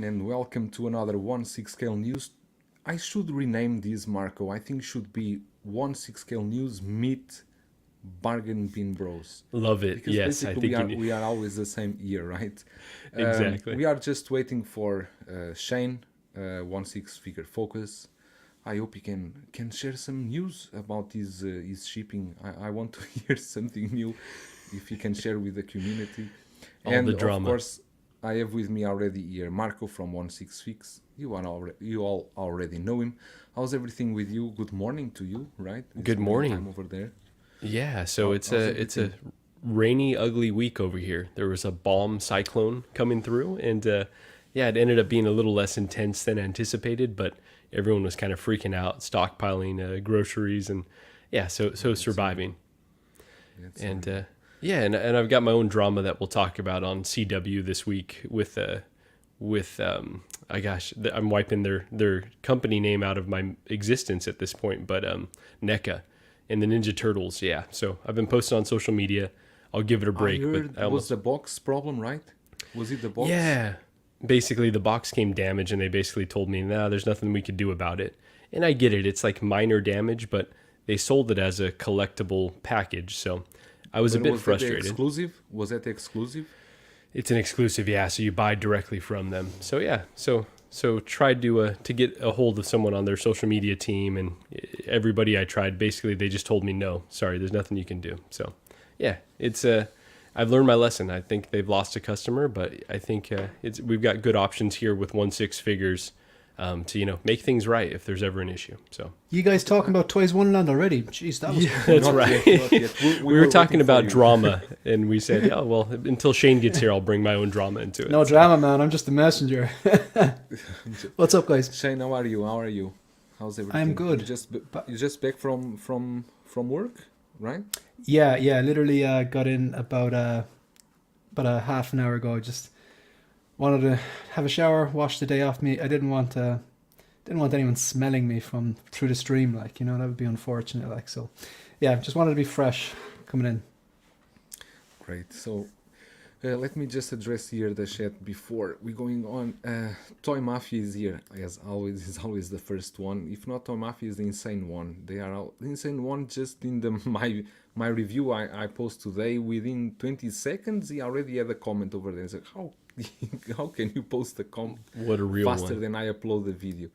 everyone, and welcome to another 1/6 scale news. I should rename this, Marco. I think should be 1/6 scale news meet bargain bin bros, Love it. because Yes, I basically we think you are need. we are always the same year, right? Exactly. We are just waiting for Shane, 1/6 figure focus. I hope he can share some news about his shipping. I want to hear something new, if he can share with the community. All the And of drama. course, I have with me already here Marco from 1/6 Fix. You all already know him. How's everything with you? Good morning to you, right? It's Good morning time morning. over there. Yeah, so How's it's a everything? rainy, ugly week over here. There was a bomb cyclone coming through, and yeah, it ended up being a little less intense than anticipated, but everyone was kind of freaking out, stockpiling groceries, and yeah, so That's horrible. surviving. That's And horrible. yeah, and I've got my own drama that we'll talk about on CW this week with I gosh, I'm wiping their company name out of my existence at this point, but NECA and the Ninja Turtles. Yeah, so I've been posting on social media. I'll give it a I break, but heard I was almost the box problem, right? Was it the box? yeah. Basically, the box came damaged, and they basically told me, "Nah, there's nothing we could do about it." And I get it; it's like minor damage, but they sold it as a collectible package, so I was a But bit was that the frustrated. exclusive? Was that the exclusive? It's an exclusive, yeah. So you buy directly from them. So yeah, so tried to get a hold of someone on their social media team, and everybody I tried, basically they just told me no, sorry, there's nothing you can do. So yeah, it's I've learned my lesson. I think they've lost a customer, but I think it's we've got good options here with 1/6 figures to make things right if there's ever an issue. So You guys talking about Toys Wonderland already? Jeez, that was quick. that's Not right. yet, not yet. We We were were talking waiting for about you. drama, and we said, "Oh well, until Shane gets here, I'll bring my own drama into No it." So. drama, man. I'm just a messenger. What's up, guys? Shane, how are you? How are you? How's I'm everything? good. But You just back from work, right? yeah. Literally, got in about a half an hour ago. Just wanted to have a shower, wash the day off me. I didn't want anyone smelling me from through the stream. Like, that would be unfortunate. Like, so yeah, just wanted to be fresh coming in. Great. So let me just address here the chat before we going on. Toy Mafia is here, as always. Is always the first one. If not, Toy Mafia is the insane one. They are all the insane one. Just in the my review I post today, within 20 seconds, he already had a comment over there. It's like, how can you post a comment What a real faster one. than I upload the video?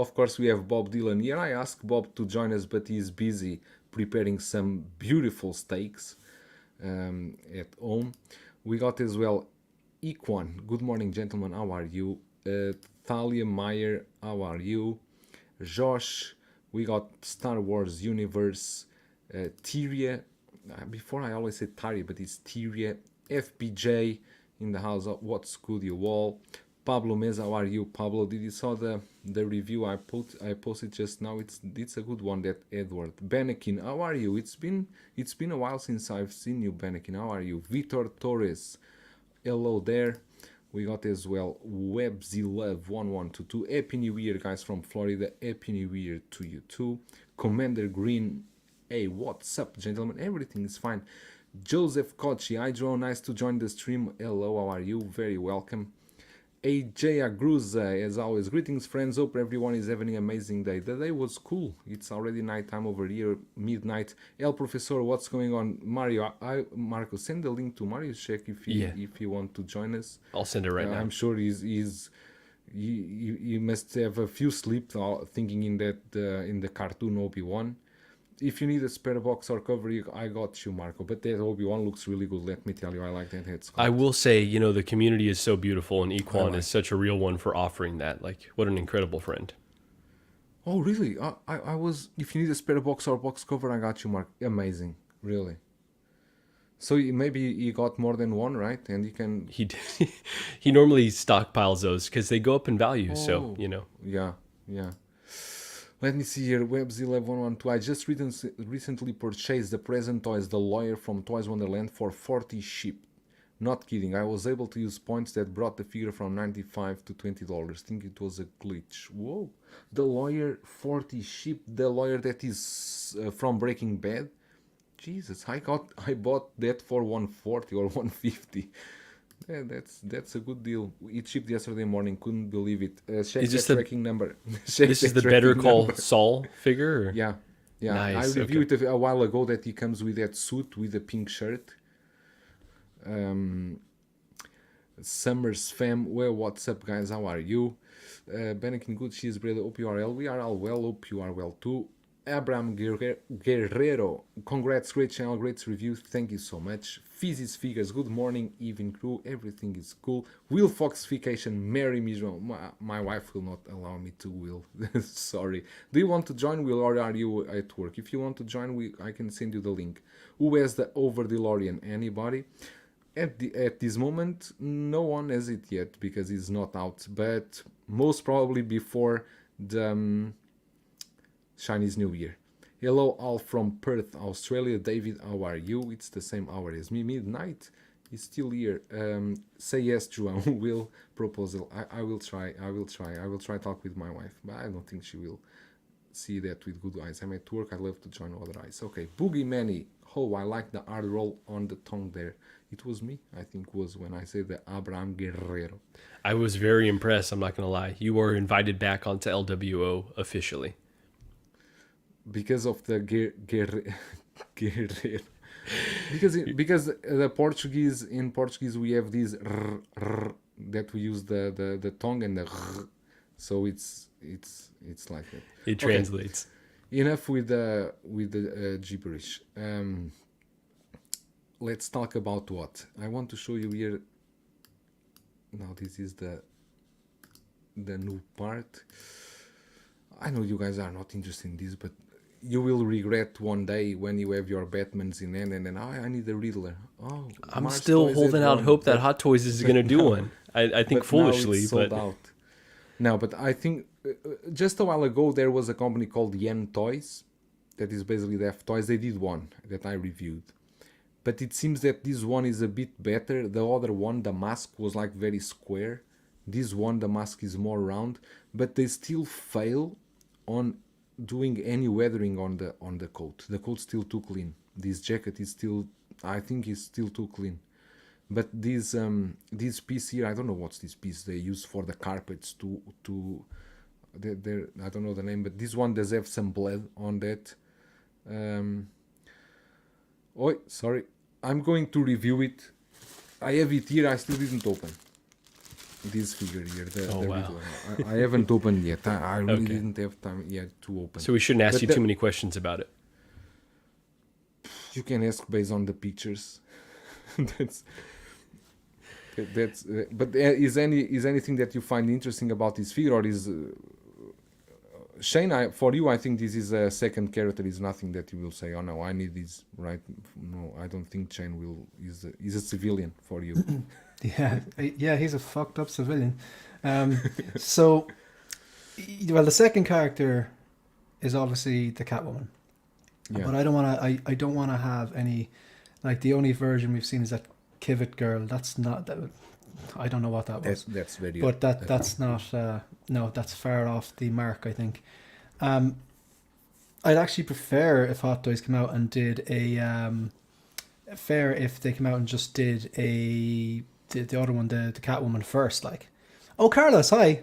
Of course, we have Bob Dylan here. I asked Bob to join us, but he's busy preparing some beautiful steaks at home. We got as well Equan. Good morning, gentlemen. How are you? Thalia Meyer. How are you? Josh. We got Star Wars Universe. Tyria. Before I always said Tyria, but it's Tyria. FBJ in the house. What's good, you all? Pablo Meza. How are you, Pablo? Did you saw the review I posted just now? It's a good one. That Edward Benekin. How are you? It's been a while since I've seen you, Benekin. How are you? Vitor Torres. Hello there. We got as well WebZLove1122. Happy New Year, guys from Florida. Happy New Year to you too. Commander Green. Hey, what's up, gentlemen? Everything is fine. Joseph Kochi. Hi, Joe. Nice to join the stream. Hello, how are you? Very welcome. AJ Agruza, as always, greetings friends, hope everyone is having an amazing day. The day was cool, it's already nighttime over here, midnight. El Professor, what's going on? Mario, Marco, send the link to Mario, check if Yeah, he want to join us. I'll send it right now. I'm sure he must have a few sleep thinking in the cartoon Obi-Wan. If you need a spare box or cover, I got you, Marco. But that Obi-Wan looks really good. Let me tell you, I like that head I sculpt. will say, the community is so beautiful, and I Equan is like. such a real one for offering that. Like, what an incredible friend. Oh, really? I was. If you need a spare box or box cover, I got you, Mark. Amazing, really. So maybe he got more than one, right? And he can. He he normally stockpiles those because they go up in value. So Oh, yeah, yeah. Let me see here. Webz1112. I just recently purchased the present toys, the lawyer from Toys Wonderland for 40 ship. Not kidding. I was able to use points that brought the figure from 95 to $20. Think it was a glitch. Whoa. The lawyer 40 ship. The lawyer that is from Breaking Bad. Jesus, I bought that for 140 or 150. Yeah, that's a good deal. It shipped yesterday morning. Couldn't believe it. Check Is the this the tracking number. Check this is the tracking Better Call number. Saul figure? Or? Yeah, yeah. I Nice. Okay. reviewed it a while ago that he comes with that suit with the pink shirt. Summers fam, well, what's up, guys? How are you? Benekin good, she's brother. Hope you are well. We are all well. Hope you are well too. Abraham Guerrero, congrats, great channel, great review. Thank you so much. Physis figures, good morning, even crew. Everything is cool. Will Foxification, Mary Mijo. My wife will not allow me to. Will, sorry. Do you want to join, Will, or are you at work? If you want to join, I can send you the link. Who has the over DeLorean? Anybody? At this moment, no one has it yet because it's not out. But most probably before the Chinese New Year. Hello, all from Perth, Australia. David, how are you? It's the same hour as me. Midnight. He's still here. Say yes, João. Will proposal. I will try. I will try talk with my wife, but I don't think she will see that with good eyes. I'm at work. I love to join other eyes. Okay, Boogie Manny. Oh, I like the hard roll on the tongue there. It was me, I think, was when I said the Abraham Guerrero. I was very impressed. I'm not going to lie. You are invited back onto LWO officially. Because of the Guerrero. because the Portuguese, in Portuguese we have this that we use the tongue and the so it's like that. It translates. Enough with the gibberish. Let's talk about what I want to show you here. Now this is the new part. I know you guys are not interested in this, but you will regret one day when you have your Batmans in hand and then I need a Riddler. Oh, I'm Mars still Toys holding had out one, hope that but- Hot Toys is going to do no. one. I think but now foolishly, it's sold but out. No, but I think just a while ago there was a company called Yen Toys that is basically the F Toys. They did one that I reviewed. But it seems that this one is a bit better. The other one, the mask was like very square. This one, the mask is more round. But they still fail on doing any weathering on the coat. The coat's still too clean. This jacket is still, I think, is still too clean. But this piece here, I don't know what's this piece they use for the carpets to I don't know the name, but this one does have some blood on that. Oh, sorry. I'm going to review it. I have it here. I still didn't open this figure here. The wow. Riddler. I haven't opened yet. I really Okay. didn't have time yet to open. so we shouldn't ask But you too many questions about it. You can ask based on the pictures. that's. But is anything that you find interesting about this figure, or is Shane? For you, I think this is a second character. Is nothing that you will say. Oh no, I need this. Right? No, I don't think Shane will. Is a civilian for you. Yeah, he's a fucked up civilian. So, well, the second character is obviously the Catwoman, but I don't want to. I don't want to have any. Like the only version we've seen is that Kivit girl. That's not that. I don't know what that was. That's very. But that's not. No, that's far off the mark, I think. I'd actually prefer if Hot Toys come out and did fair if they come out and just did the other one, the Catwoman first, like. Oh, Carlos, hi.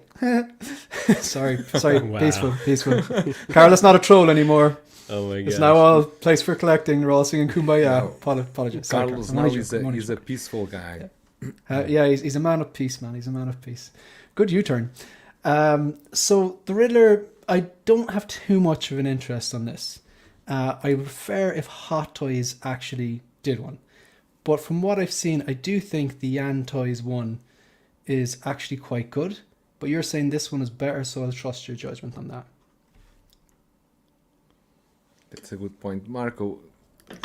sorry, Wow. peaceful. Carlos not a troll anymore. Oh my god! It's now all place for collecting. We're all singing Kumbaya. No. Apologies. Sorry, Carlos I'm now only is joking, I'm only he's a peaceful guy. yeah, he's a man of peace, man. He's a man of peace. Good U-turn. So the Riddler, I don't have too much of an interest on this. I would prefer if Hot Toys actually did one. But from what I've seen, I do think the Yan Toys one is actually quite good. But you're saying this one is better, so I'll trust your judgment on that. That's a good point, Marco.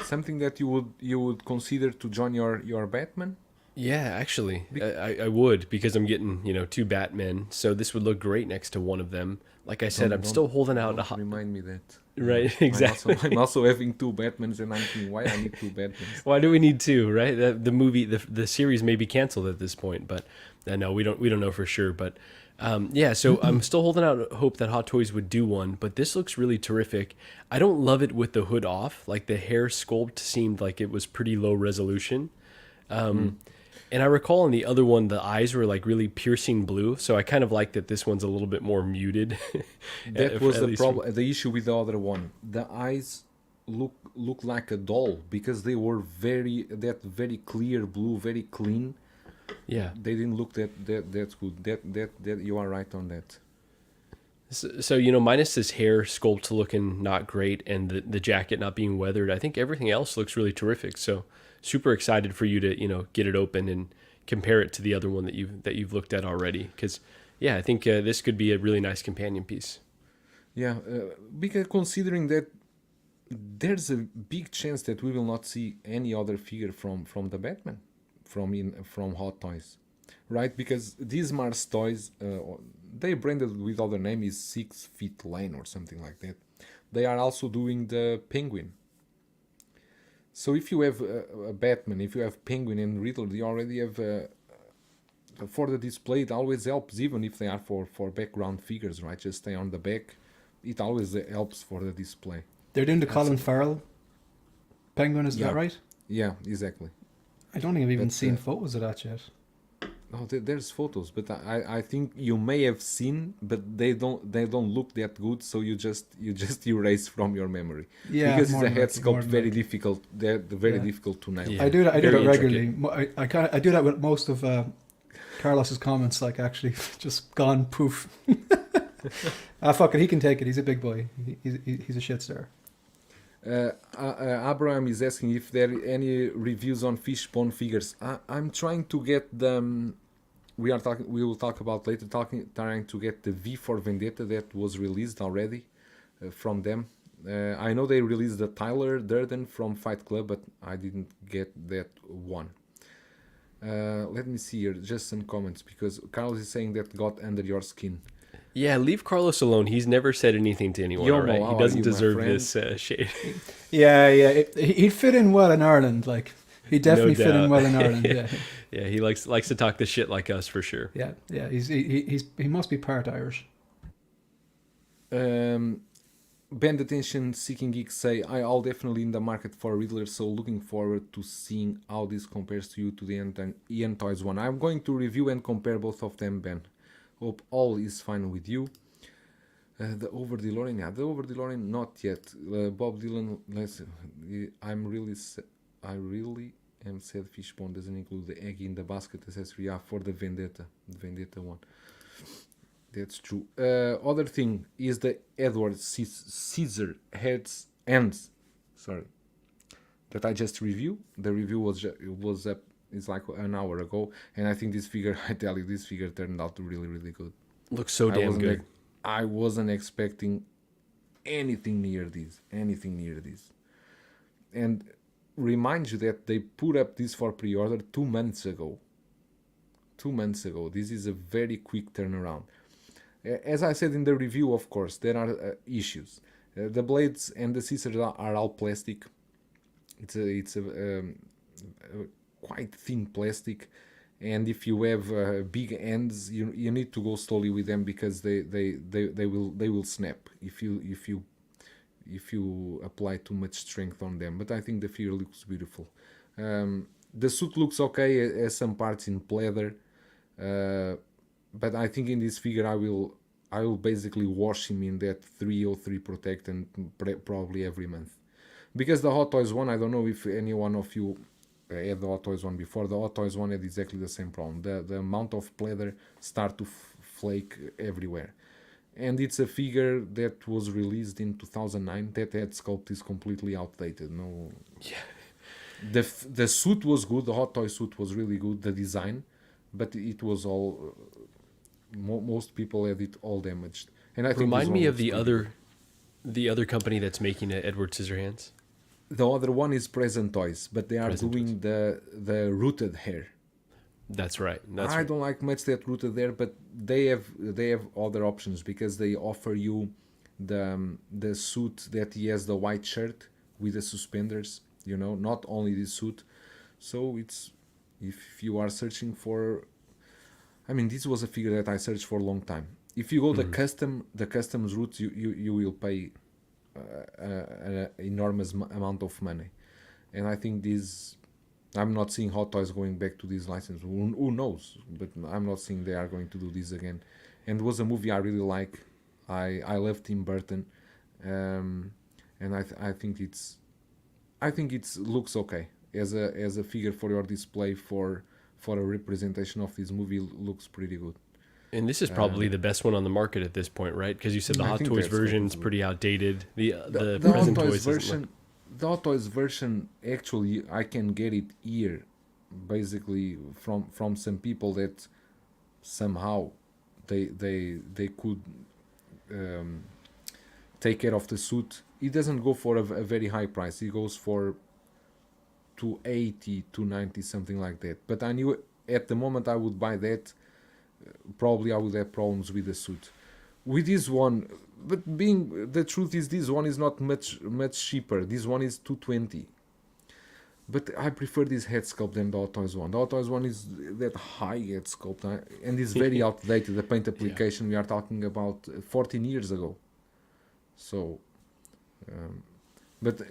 Something that you would consider to join your Batman? Yeah, actually, I would, because I'm getting, two Batmen, so this would look great next to one of them. Like I said, I'm still holding out. Don't remind me that. Right, exactly. I'm also having two Batmans, and I'm thinking, why I need two Batmans? Why do we need two, right? The movie, the series may be canceled at this point, but no, we don't know for sure. But yeah, so I'm still holding out hope that Hot Toys would do one, but this looks really terrific. I don't love it with the hood off. Like the hair sculpt seemed like it was pretty low resolution. And I recall in the other one, the eyes were like really piercing blue. So I kind of like that this one's a little bit more muted. That was At the least problem. The issue with the other one. The eyes look like a doll because they were very clear blue, very clean. Yeah. They didn't look that's good. That you are right on that. So, you know, minus this hair sculpt looking not great and the jacket not being weathered, I think everything else looks really terrific. So super excited for you to, you know, get it open and compare it to the other one that you've looked at already. Because, yeah, I think this could be a really nice companion piece. Yeah, because considering that there's a big chance that we will not see any other figure from the Batman from Hot Toys, right? Because these Mars toys, they branded with other name is 6 Feet Lane or something like that. They are also doing the Penguin. So if you have a Batman, if you have Penguin and Riddler, you already have for the display. It always helps, even if they are for background figures, right? Just stay on the back. It always helps for the display. They're doing the Colin Farrell Penguin, is Yeah. that right? Yeah, exactly. I don't think I've even But, seen photos of that yet. No, there's photos, but I think you may have seen, but they don't look that good. So you just erase from your memory. Yeah, Because it's more a than head likely, more sculpt, than very likely. difficult. They're very Yeah. difficult to nail. Yeah. I do that Very regularly. I do that with most of Carlos's comments. Like actually, just gone poof. Fuck it, he can take it. He's a big boy. He's a shit star. Abraham is asking if there are any reviews on Fishbone figures. I'm trying to get them. We will talk about later. Trying to get the V for Vendetta that was released already from them. I know they released the Tyler Durden from Fight Club, but I didn't get that one. Let me see here, just some comments, because Carlos is saying that got under your skin. Yeah, leave Carlos alone. He's never said anything to anyone, Yomo, all right? how He are doesn't you, my deserve friend? this shade. Yeah. He'd fit in well in Ireland. Like he'd definitely fit in doubt. well in Ireland. Yeah. Yeah, he likes to talk the shit like us for sure. Yeah. He must be part Irish. Band Attention Seeking Geeks say, I'll definitely in the market for Riddler, so looking forward to seeing how this compares to you to the Ian Toys one. I'm going to review and compare both of them, Ben. Hope all is fine with you. The Over DeLorean, yeah, the Over DeLorean, not yet. Bob Dylan, I really am sad Fishbone doesn't include the egg in the basket accessory. Yeah, for the Vendetta one. That's true. Other thing is the Edward Scissorhands, sorry, that I just reviewed. The review was up. It's like an hour ago, and I think this figure, I tell you, this figure turned out really, really good. Looks so damn good. I wasn't expecting anything near this, and remind you that they put up this for pre-order 2 months ago. This is a very quick turnaround. As I said in the review, of course, there are issues. The blades and the scissors are all plastic. It's a quite thin plastic, and if you have big ends, you need to go slowly with them because they will snap if you apply too much strength on them. But I think the figure looks beautiful. The suit looks okay as some parts in pleather. But I think in this figure I will basically wash him in that 303 Protect and probably every month. Because the Hot Toys one, I don't know if any one of you had the Hot Toys one before. The Hot Toys one had exactly the same problem. The amount of pleather start to flake everywhere. And it's a figure that was released in 2009. That head sculpt is completely outdated. No. Yeah. The suit was good. The Hot Toy suit was really good. The design. But it was all, most people had it all damaged. And I think Remind me of the other company that's making it, Edward Scissorhands. The other one is Present Toys, but they are doing the rooted hair. That's right. I don't like much that rooted hair, but they have other options because they offer you the suit that he has, the white shirt with the suspenders. Not only the suit. So it's, if you are searching for, this was a figure that I searched for a long time. If you go the customs route, you will pay an enormous amount of money, and I think this I'm not seeing Hot Toys going back to this license. Who knows? But I'm not seeing they are going to do this again. And it was a movie I really like. I love Tim Burton, um, and I think it looks okay as a figure for your display for a representation of this movie. Looks pretty good. And this is probably the best one on the market at this point, right? Because you said the I Hot think Toys that's what version's is good. pretty outdated. The The Hot present Toys Toys doesn't version, look. the Hot Toys version, actually, I can get it here, basically from some people that somehow they could um, take care of the suit. It doesn't go for a very high price. It goes for 280, 290, something like that. But I knew at the moment I would buy that, probably I would have problems with the suit. With this one, but being the truth is this one is not much cheaper. This one is 220. But I prefer this head sculpt than the Hot Toys one. The Hot Toys one is that high head sculpt and is very outdated. The paint application we are talking about 14 years ago. So, um, but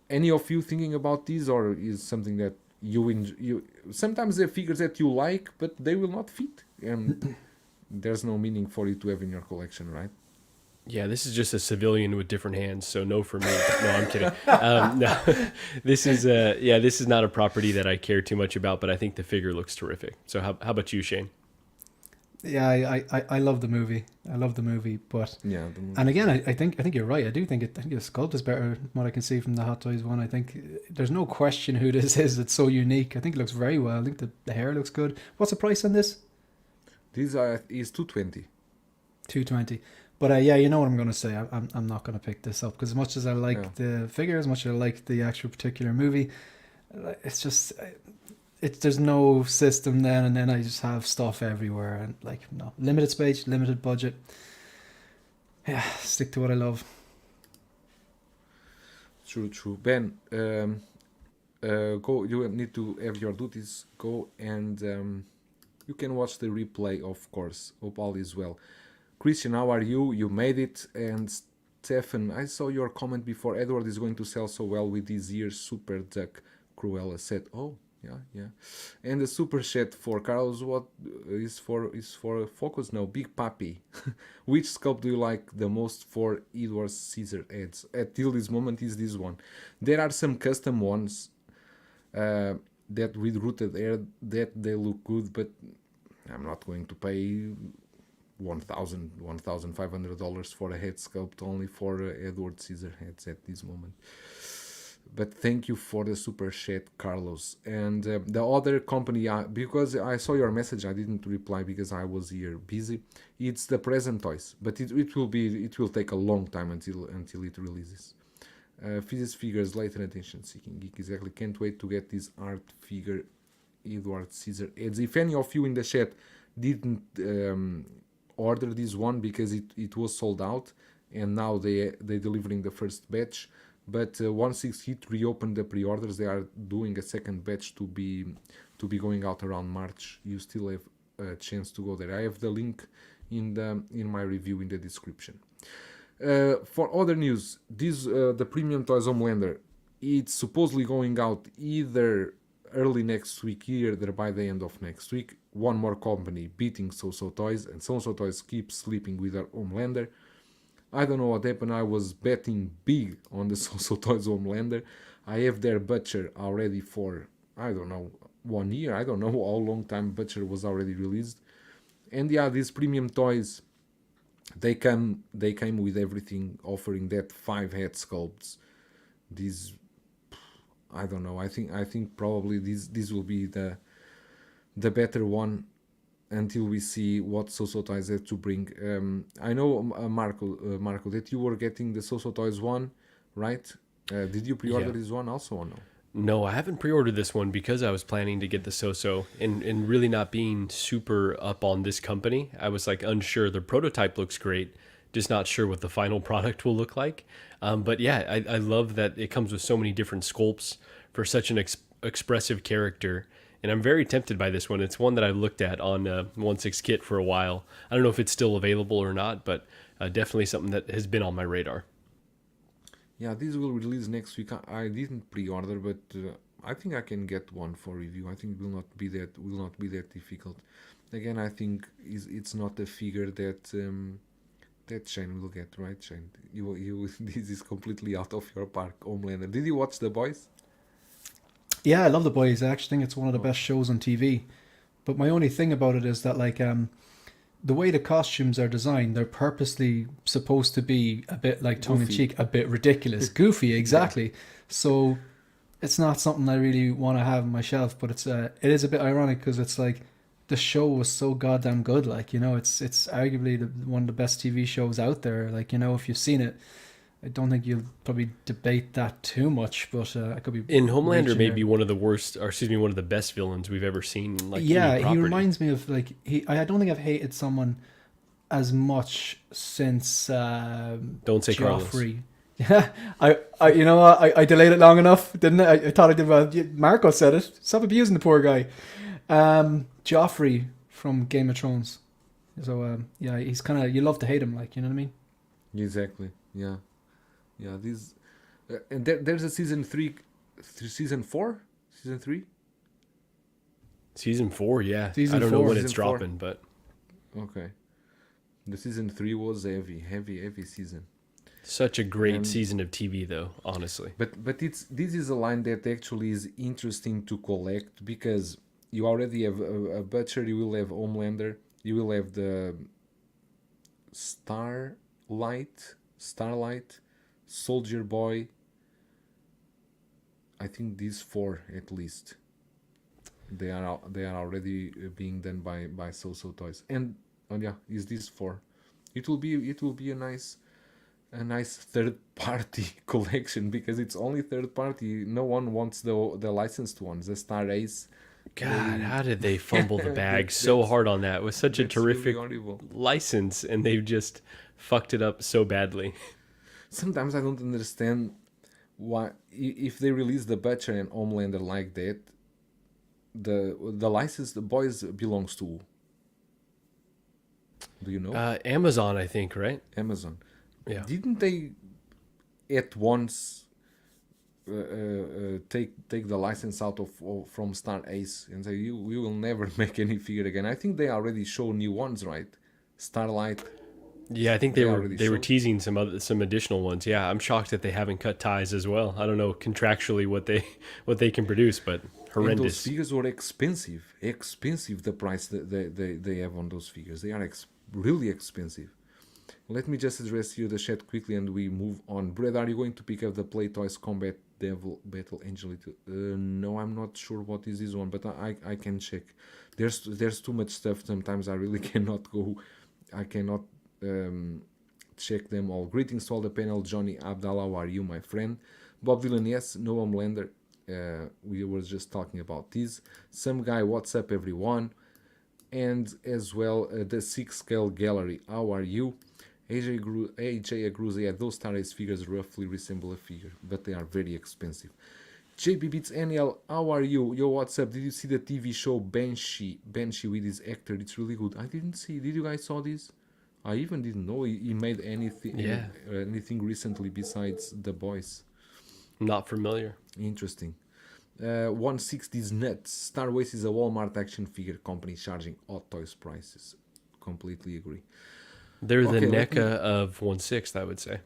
any of you thinking about this, or is something that you sometimes they're figures that you like, but they will not fit, and there's no meaning for it to have in your collection, right? Yeah, this is just a civilian with different hands, so no for me. No, I'm kidding. No, this is not a property that I care too much about, but I think the figure looks terrific. So how about you, Shane? Yeah, I love the movie. I love the movie, but Yeah, and again, I think you're right. I do think I think the sculpt is better than what I can see from the Hot Toys one. I think there's no question who this is. It's so unique. I think it looks very well. I think the hair looks good. What's the price on this? this is 220. 220. But yeah, you know what I'm going to say. I'm not going to pick this up because as much as I like Yeah. the figure, as much as I like the actual particular movie, it's just there's no system then, and then I just have stuff everywhere, and like no limited space, limited budget. Yeah, stick to what I love. True. Ben, go. You need to have your duties. Go and you can watch the replay, of course. Hope all is well. Christian, how are you? You made it. And Stefan, I saw your comment before. Edward is going to sell so well with this year's Super Duck Cruella set. Oh, yeah. And the super chat for Carlos. What is for focus now? Big Papi. Which sculpt do you like the most for Edward's Scissorhands? Till this moment is this one. There are some custom ones that with rooted hair that they look good, but I'm not going to pay $1,500 for a head sculpt only for Edward Scissorhands at this moment. But thank you for the super chat, Carlos. And the other company, because I saw your message, I didn't reply because I was here busy. It's the Present Toys, but it will take a long time until it releases. Physics figures, later attention seeking geek, exactly. Can't wait to get this art figure, Edward Scissorhands. If any of you in the chat didn't order this one because it was sold out, and now they delivering the first batch. But once it's hit reopen the pre-orders, they are doing a second batch to be going out around March. You still have a chance to go there. I have the link in my review in the description. For other news, this the Premium Toys Homelander, it's supposedly going out either early next week, either by the end of next week. One more company beating So Toys, and So Toys keeps sleeping with their Homelander. I don't know what happened. I was betting big on the So Toys Homelander. I have their Butcher already for, I don't know, 1 year. I don't know how long time Butcher was already released. And yeah, these Premium Toys, they came with everything, offering that 5 head sculpts. These, I don't know. I think probably this will be the better one until we see what So Toys have to bring. I know, Marco, that you were getting the So Toys one, right? Did you pre-order this one also or no? No, I haven't pre-ordered this one because I was planning to get the So-So and really not being super up on this company. I was like unsure. The prototype looks great, just not sure what the final product will look like. But yeah, I love that it comes with so many different sculpts for such an expressive character. And I'm very tempted by this one. It's one that I looked at on 1/6 Kit for a while. I don't know if it's still available or not, but definitely something that has been on my radar. Yeah, this will release next week. I didn't pre-order, but I think I can get one for review. I think it will not be that difficult. Again, I think it's not a figure that Shane will get, right, Shane? You this is completely out of your park, Homelander. Did you watch The Boys? Yeah, I love The Boys. I actually think it's one of the Oh, best shows on TV. But my only thing about it is that like the way the costumes are designed, they're purposely supposed to be a bit like tongue in goofy. cheek, a bit ridiculous, goofy, Yeah. exactly. So it's not something I really want to have on my shelf, but it is a bit ironic because it's like the show was so goddamn good. Like it's arguably one of the best TV shows out there. Like if you've seen it, I don't think you'll probably debate that too much. But I could be In Homelander reaching may there. be one of the worst, or excuse me, one of the best villains we've ever seen in like any Yeah, he property. reminds me of like he. I don't think I've hated someone as much since Don't say Carlos. Joffrey. Yeah, I, you know what? I delayed it long enough, didn't I? I thought I did well. Marco said it. Stop abusing the poor guy. Joffrey from Game of Thrones. So yeah, he's kind of you love to hate him, like you know what I mean. Exactly. Yeah. Yeah. This and there's a season three, season four, season three. Season 4, yeah. I Season don't know four. when it's Season four. dropping, but Okay. The season three was heavy season. such a great And season of TV, though. Honestly, but it's this is a line that actually is interesting to collect because you already have a Butcher, you will have Homelander, you will have the Starlight, Soldier Boy. I think these four at least. They are already being done by So Toys. And yeah, is this four? It will be a nice third party collection because it's only third party. No one wants the licensed ones. The Star Ace, God, they how did they fumble the bag so that's hard on that? It was such a that's really terrific horrible. license, and they've just fucked it up so badly. Sometimes I don't understand why if they release the Butcher and Homelander like that, the license the boys belongs to. Do you know? Amazon, I think, right? Amazon. Yeah. Didn't they at once take the license out of from Star Ace and say you will never make any figure again? I think they already show new ones, right? Starlight, Yeah, I think they already they were showed. teasing some additional ones. Yeah, I'm shocked that they haven't cut ties as well. I don't know contractually what they can produce, but And those horrendous. figures were expensive. The price that they have on those figures, they are really expensive. Let me just address you the chat quickly and we move on. Brad, are you going to pick up the Play Toys Combat Devil Battle Angel? No, I'm not sure what is this one, but I can check. There's too much stuff. Sometimes I really cannot go. I cannot check them all. Greetings to all the panel. Johnny Abdallah, how are you, my friend? Bob Dylan, yes. No Homelander. We were just talking about this. Some guy, what's up, everyone? And as well, the 6 scale gallery. How are you? AJ agrees, yeah, those Star Ace figures roughly resemble a figure, but they are very expensive. JB Beats NL, how are you? Yo, what's up? Did you see the TV show Banshee with his actor? It's really good. I didn't see. Did you guys saw this? I even didn't know he made Yeah, anything recently besides The Boys. I'm not familiar. Interesting. 160's nuts. Star Wars is a Walmart action figure company charging odd toys prices. Completely agree. They're the Okay, let me. NECA of 1/6, I would say.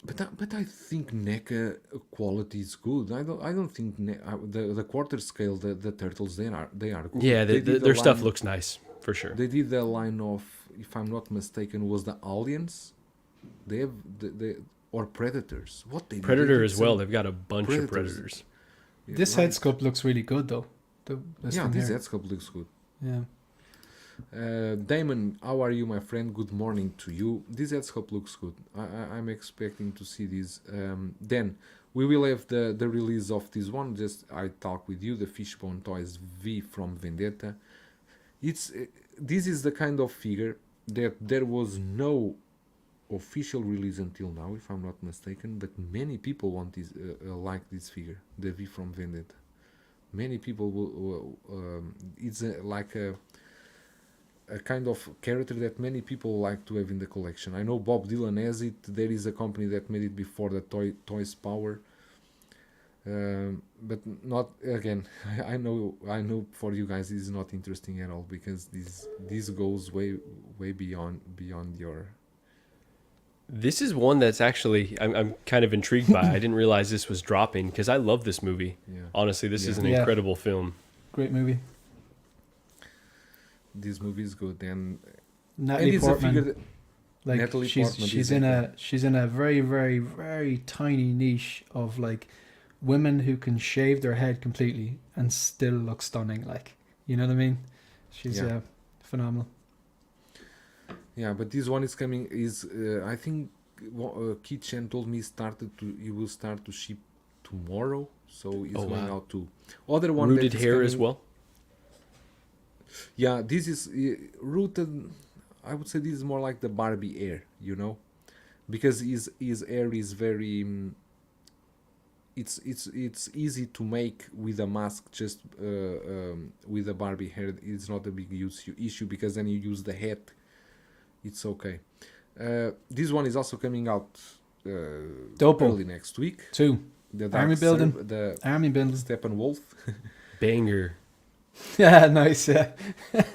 But I think NECA quality is good. I don't think the quarter scale the turtles they are good. Yeah, They did the their stuff line. looks nice for sure. They did the line of, if I'm not mistaken, was the aliens. They have the or predators. What they did? They Predator did as well. some They've got a bunch of predators. predators. Yeah, This head like sculpt looks really good though. This yeah, thing this here. head sculpt looks good. Yeah. Damon, how are you, my friend? Good morning to you. This head sculpt looks good. I'm expecting to see this. Then we will have the release of this one. Just I talk with you. The Fishbone Toys V from Vendetta. It's this is the kind of figure that there was no official release until now, if I'm not mistaken. But many people want this, like this figure, the V from Vendetta. Many people will. It's like a kind of character that many people like to have in the collection. I know Bob Dylan has it. There is a company that made it before the Toys Power. But not again. I know for you guys this is not interesting at all because this goes way beyond your. This is one that's actually I'm kind of intrigued by. I didn't realize this was dropping because I love this movie. Yeah. Honestly, this is Yeah. an Yeah. incredible film. Great movie. This movie is good and Natalie it's Portman. a figure that, Like Natalie she's Portman she's is in excellent. she's in a very very very tiny niche of like women who can shave their head completely and still look stunning. Like, you know what I mean? She's Yeah. phenomenal. Yeah, but this one is coming. Is I think Kit Chen told me he will start to ship tomorrow, so it's Oh, going wow. out too. Other one Rooted that is hair as coming- well. Yeah, this is rooted. I would say this is more like the Barbie hair, because his hair is very. It's easy to make with a mask just with a Barbie hair. It's not a big issue because then you use the hat. It's okay. This one is also coming out Dopo. early next week. 2. The Army building. the Army building. Steppenwolf. Banger. Yeah, nice. Yeah,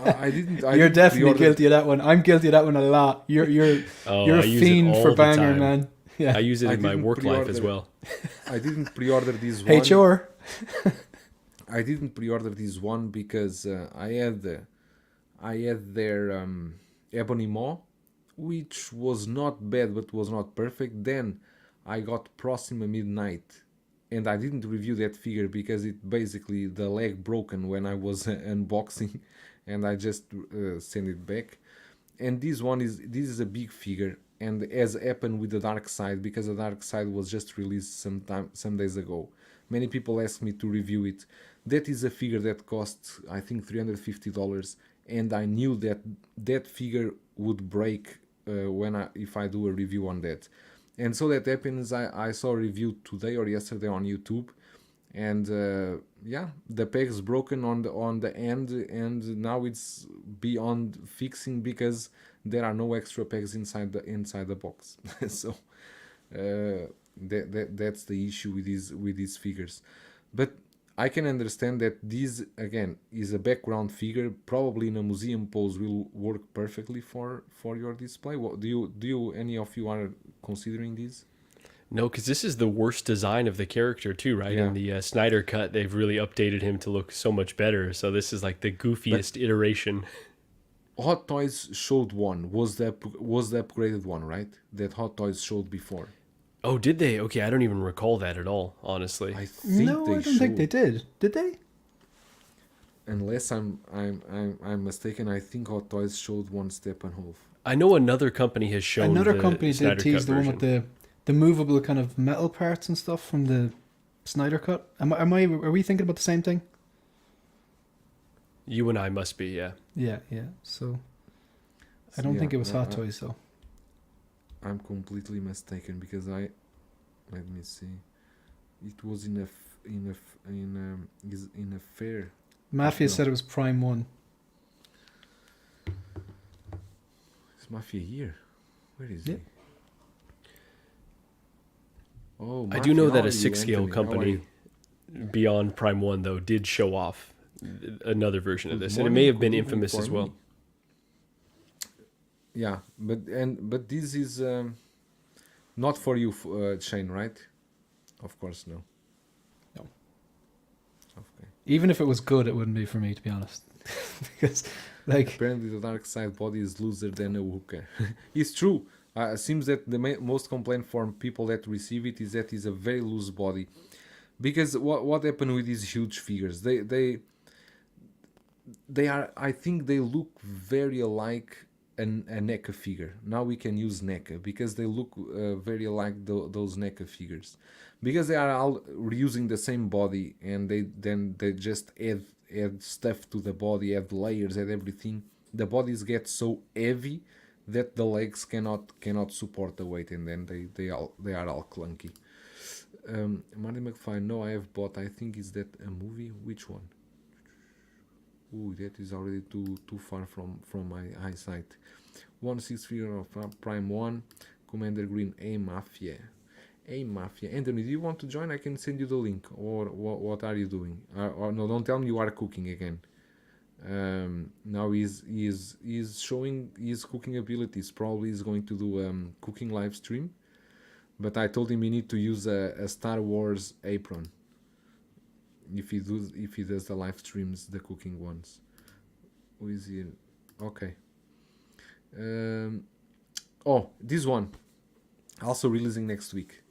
I didn't. you're definitely guilty of that one. I'm guilty of that one a lot. You're Oh, you're I a use it fiend all for the banger, time. man. Yeah. I use it I in my didn't work life as pre-order. well. I didn't pre-order this one. HR. I didn't pre-order this one because I had their Ebony Maw, which was not bad but was not perfect. Then I got Proxima Midnight, and I didn't review that figure because it basically the leg broken when I was unboxing, and I just sent it back. And this is a big figure, and as happened with the Dark Side, because the Dark Side was just released some days ago. Many people asked me to review it. That is a figure that costs I think $350, and I knew that figure would break if I do a review on that. And so that happens. I saw a review today or yesterday on YouTube, and the peg's broken on the end, and now it's beyond fixing because there are no extra pegs inside the box. So that's the issue with these figures. But I can understand that this again is a background figure. Probably in a museum pose will work perfectly for your display. What do you any of you are considering this? No, because this is the worst design of the character too, right? Yeah. In the Snyder cut, they've really updated him to look so much better. So this is like the goofiest iteration. Hot Toys showed one. Was the upgraded one, right? That Hot Toys showed before. Oh, did they? Okay, I don't even recall that at all, honestly. I think No, they I don't think they showed. did. Did they? Unless I'm mistaken, I think Hot Toys showed one Steppenwolf. I know another company has shown Another the company Snyder did tease cut the one version. with the movable kind of metal parts and stuff from the Snyder cut. Are we thinking about the same thing? You and I must be, yeah. Yeah, yeah. So I don't think it was Hot Toys though. I'm completely mistaken because let me see. It was in a fair. Mafia No. said it was Prime 1. Is Mafia here? Where is Yeah. he? Oh, I do know Mafia, that how a are you, 6-scale Anthony? How are company you? beyond Prime 1, though, did show off another version of Good this. And it morning, may have been good evening infamous for as well. me. Yeah, but this is not for you, Shane, right? Of course, no. No. Okay. Even if it was good, it wouldn't be for me, to be honest. Because, like, Apparently, the dark side body is looser than a hooker. It's true. It seems that the most complaint from people that receive it is that it's a very loose body. Because what happened with these huge figures? They are. I think they look very alike a NECA figure. Now we can use NECA because they look very alike those NECA figures. Because they are all reusing the same body, and they just add stuff to the body, add layers, add everything. The bodies get so heavy that the legs cannot support the weight, and then they are all clunky. Marty McFly, no, I have bought. I think is that a movie? Which one? Ooh, that is already too far from my eyesight. 1/6 figure of Prime 1, Commander Green A Mafia. Hey, Mafia. Anthony, do you want to join? I can send you the link. Or what are you doing? Or no, don't tell me you are cooking again. Now he's showing his cooking abilities. Probably he's going to do cooking live stream. But I told him he need to use a Star Wars apron if he does the live streams, the cooking ones. Who is here? Okay. This one also releasing next week.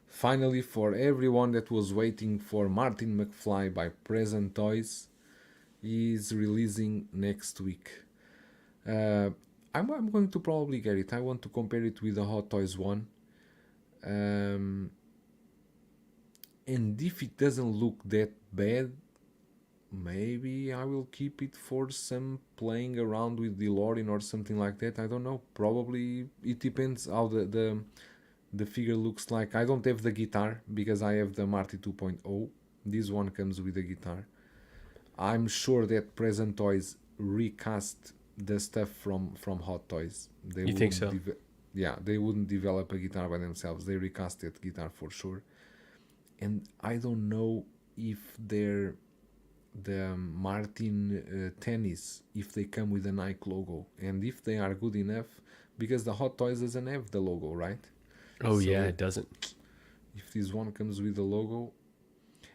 Finally, for everyone that was waiting for Martin McFly by Present Toys, is releasing next week. I'm going to probably get it. I want to compare it with the Hot Toys one. And if it doesn't look that bad, maybe I will keep it for some playing around with DeLorean or something like that. I don't know. Probably it depends how the figure looks like. I don't have the guitar because I have the Marty 2.0. This one comes with a guitar. I'm sure that Present Toys recast the stuff from Hot Toys. You think so? Yeah, they wouldn't develop a guitar by themselves. They recast that guitar for sure. And I don't know if the Martin tennis, if they come with a Nike logo, and if they are good enough, because the Hot Toys doesn't have the logo, right? Oh, so yeah, it doesn't. If this one comes with the logo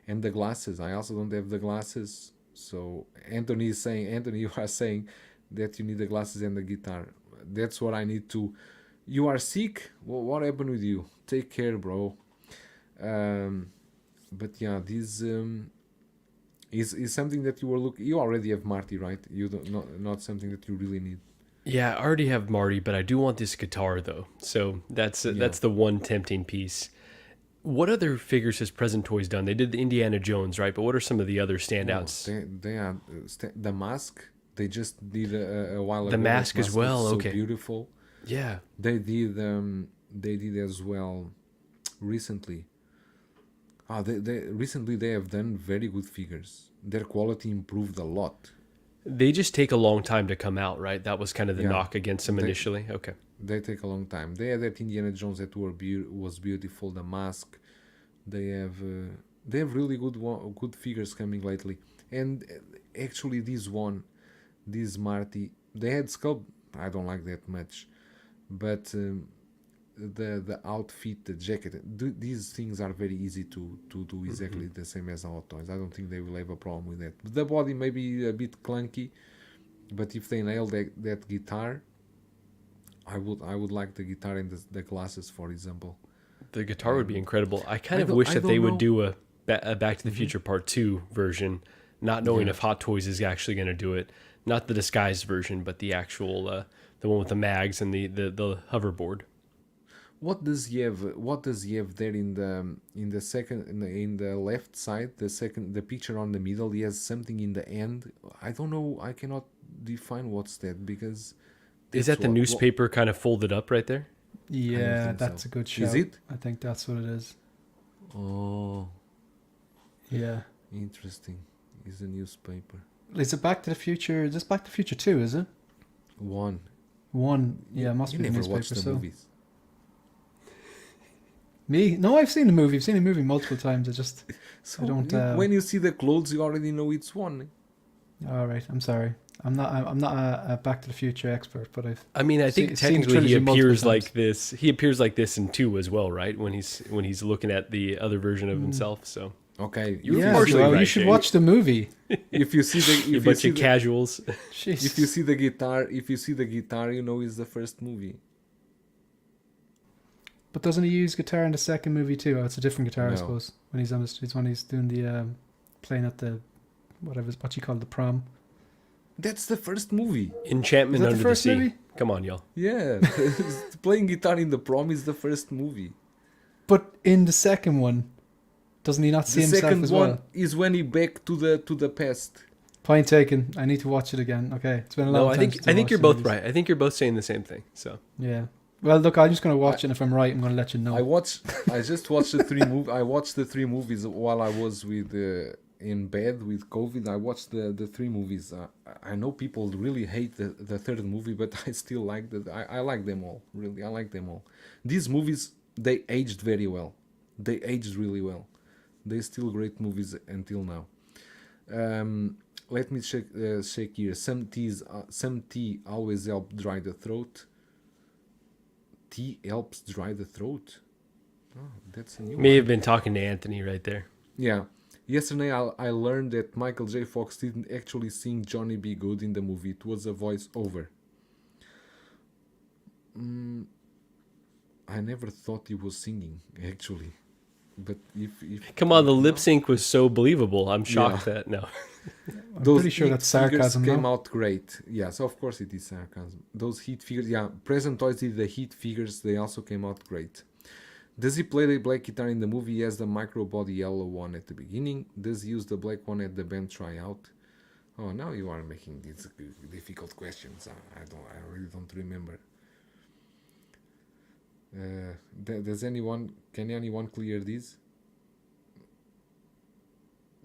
and the glasses, I also don't have the glasses. So Anthony, you are saying that you need the glasses and the guitar. That's what I need to. You are sick? Well, what happened with you? Take care, bro. But yeah, this is something that you were looking. You already have Marty, right? You don't not something that you really need. Yeah, I already have Marty, but I do want this guitar though. So that's the one tempting piece. What other figures has Present Toys done? They did the Indiana Jones, right? But what are some of the other standouts? They are the mask. They just did a while ago. The mask as well. So okay, beautiful. Yeah, They did as well recently. They have done very good figures. Their quality improved a lot. they just take a long time to come out, right? That was kind of the Yeah. knock against them initially. Okay. They take a long time. They had that Indiana Jones that was beautiful. The mask. They have really good figures coming lately. And actually, this Marty, they had sculpt. I don't like that much, but the outfit, the jacket, these things are very easy to do exactly the same as Hot Toys. I don't think they will have a problem with that. The body may be a bit clunky, but if they nail that guitar, I would like the guitar and the glasses, for example. The guitar would be incredible. I kind of don't- wish I that they don't would know. do a Back to the Future Part 2 version, not knowing Yeah. if Hot Toys is actually going to do it. Not the disguised version, but the actual, the one with the mags and the hoverboard. What does he have? What does he have there in the second in the left side? The picture on the middle. He has something in the end. I don't know. I cannot define what's that because. Is that the newspaper kind of folded up right there? Yeah, think that's so. a good shout. Is it? I think that's what it is. Oh, Yeah. interesting. Is a newspaper. Is it Back to the Future? Is this Back to the Future 2, is it? One. One. Yeah, it must You be the never newspaper. watched the So movies. me? No, I've seen the movie. I've seen the movie multiple times. I just. So I don't, when you see the clothes, you already know it's one. All right. I'm sorry. I'm not a Back to the Future expert, but I've. I mean, I think Seen the technically he trilogy multiple appears times. like this. He appears like this in 2 as well, right? When he's looking at the other version of himself. So Okay. You're Yeah, partially well, right, you should Jay. watch the movie. If you see the a if you bunch see of the, casuals. Jeez. if you see the guitar, you know it's the first movie. But doesn't he use guitar in the second movie too? Oh, it's a different guitar, I No. suppose. When he's on the streets, when he's doing the playing at the what you call the prom. That's the first movie. Enchantment Is that the Under first the Sea. movie? Come on, y'all. Yeah, playing guitar in the prom is the first movie. But in the second one, doesn't he not see The himself second as one well? is when he back to the past. Point taken. I need to watch it again. Okay, it's been a long No, I time. think you're both right. I think you're both saying the same thing. So Yeah. Well, look, I'm just going to watch it. And if I'm right, I'm going to let you know. I just watched the three I watched the 3 movies while I was in bed with COVID. I watched the 3 movies. I know people really hate the third movie, but I still like I like them all. Really, I like them all. These movies, they aged very well. They aged really well. They're still great movies until now. Let me check here. Some tea always help dry the throat. Tea helps dry the throat. Oh, that's a new May one. have been talking to Anthony right there. Yeah. Yesterday I learned that Michael J. Fox didn't actually sing Johnny B. Good in the movie. It was a voice over. I never thought he was singing, actually. But if Come on, the no? lip sync was so believable. I'm shocked that no. I'm pretty sure heat that's sarcasm. figures came No? out great. Yeah, so of course it is sarcasm. Those heat figures, yeah, Present Toys did the heat figures. They also came out great. Does he play the black guitar in the movie? He has the micro body yellow one at the beginning. Does he use the black one at the band tryout? Oh, now you are making these difficult questions. I really don't remember. Can anyone clear this?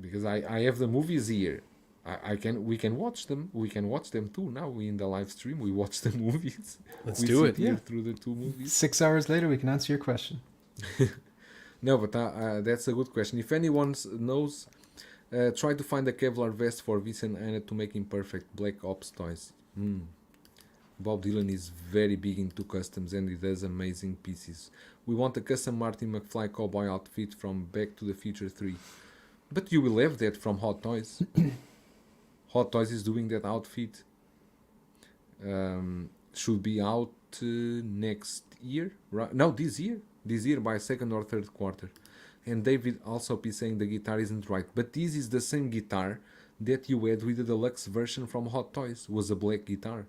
Because I have the movies here. We can watch them. We can watch them too. Now we in the live stream we watch the movies. Let's we do sit it. here Yeah. through the two movies. 6 hours later, we can answer your question. No, but that's a good question. If anyone knows, try to find a Kevlar vest for Vince and Anna to make him perfect. Black Ops toys. Bob Dylan is very big into customs and he does amazing pieces. We want a custom Marty McFly cowboy outfit from Back to the Future 3. But you will have that from Hot Toys. Hot Toys is doing that outfit. Should be out next year. Right? No, this year. This year by second or third quarter. And David also be saying the guitar isn't right. But this is the same guitar that you had with the deluxe version from Hot Toys. Was a black guitar.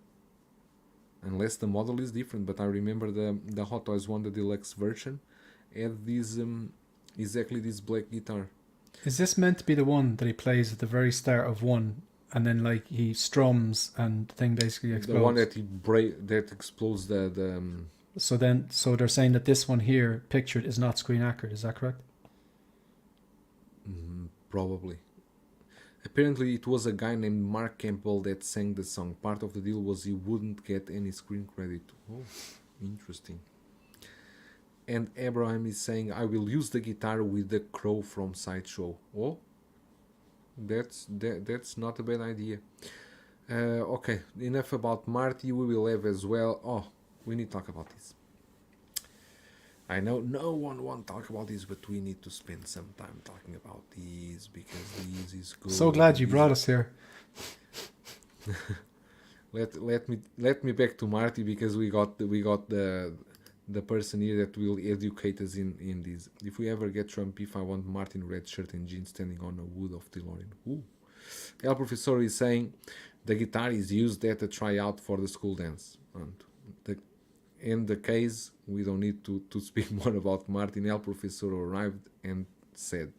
Unless the model is different. But I remember the Hot Toys one, the deluxe version, had this exactly this black guitar. Is this meant to be the one that he plays at the very start of one, and then like he strums and the thing basically explodes? The one that that explodes the So they're saying that this one here, pictured, is not screen accurate. Is that correct? probably. Apparently it was a guy named Mark Campbell that sang the song. Part of the deal was he wouldn't get any screen credit. Oh, interesting. And Abraham is saying, I will use the guitar with the crow from Sideshow. Oh, that's not a bad idea. Okay, enough about Marty. We will have as well. Oh, we need to talk about this. I know no one wants to talk about this, but we need to spend some time talking about these because this is good. So glad you brought us here. Let me back to Marty because we got the person here that will educate us in this. If we ever get Trump, if I want Martin red shirt and jeans standing on a wood of DeLorean. Ooh. El Professor is saying the guitar is used at a tryout for the school dance. And in the case, we don't need to speak more about Martin. El Professor arrived and said.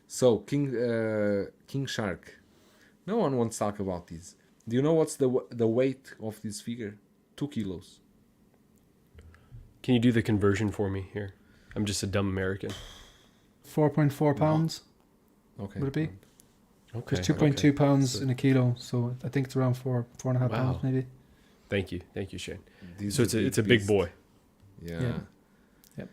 So, King Shark. No one wants to talk about this. Do you know what's the weight of this figure? 2 kilos. Can you do the conversion for me here? I'm just a dumb American. 4.4 pounds, Okay. would it be? Okay. There's 2.2 pounds in a kilo, so I think it's around 4.5 Wow. pounds maybe. Thank you, Shane. This So is it's a big beast. boy. Yeah. Yep.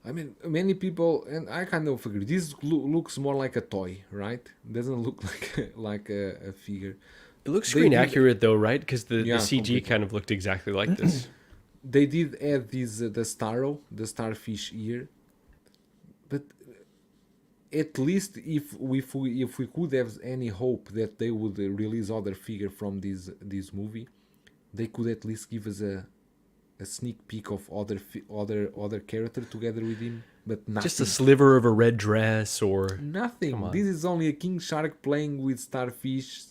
I mean, many people, and I kind of agree. This looks more like a toy, right? Doesn't look like a figure. It looks They screen did- accurate though, right? Because the CG completely. kind of looked exactly like this. They did add this the starfish ear, but at least if we could have any hope that they would release other figure from this movie, they could at least give us a sneak peek of other character together with him, but nothing. Just a sliver of a red dress or Nothing. Come on. This is only a king shark playing with starfish.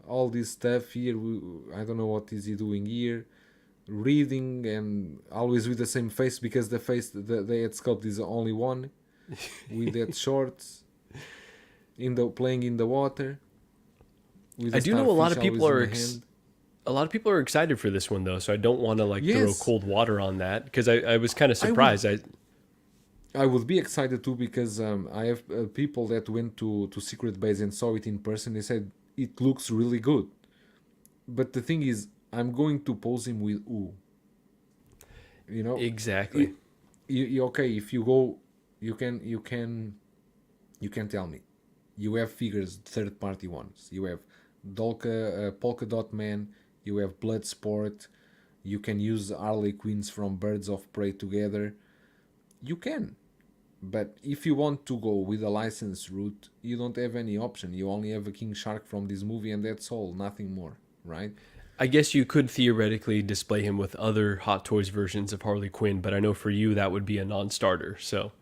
All this stuff here. I don't know what is he doing here. Reading and always with the same face because the face they had sculpted is only one. With that shorts. Playing in the water. With I the do know a lot of starfish people always are in the hand. a lot of people are excited for this one though, so I don't want to throw Yes. cold water on that because I was kind of surprised. I would be excited too because I have people that went to Secret Base and saw it in person. They said it looks really good. But the thing is, I'm going to pose him with who? You know, Exactly. okay, if you go, you can tell me. You have figures, third party ones. You have Polka Dot Man. You have Bloodsport. You can use Harley Quinns from Birds of Prey together. You can. But if you want to go with a license route, you don't have any option. You only have a King Shark from this movie, and that's all, nothing more, right? I guess you could theoretically display him with other Hot Toys versions of Harley Quinn, but I know for you that would be a non-starter. So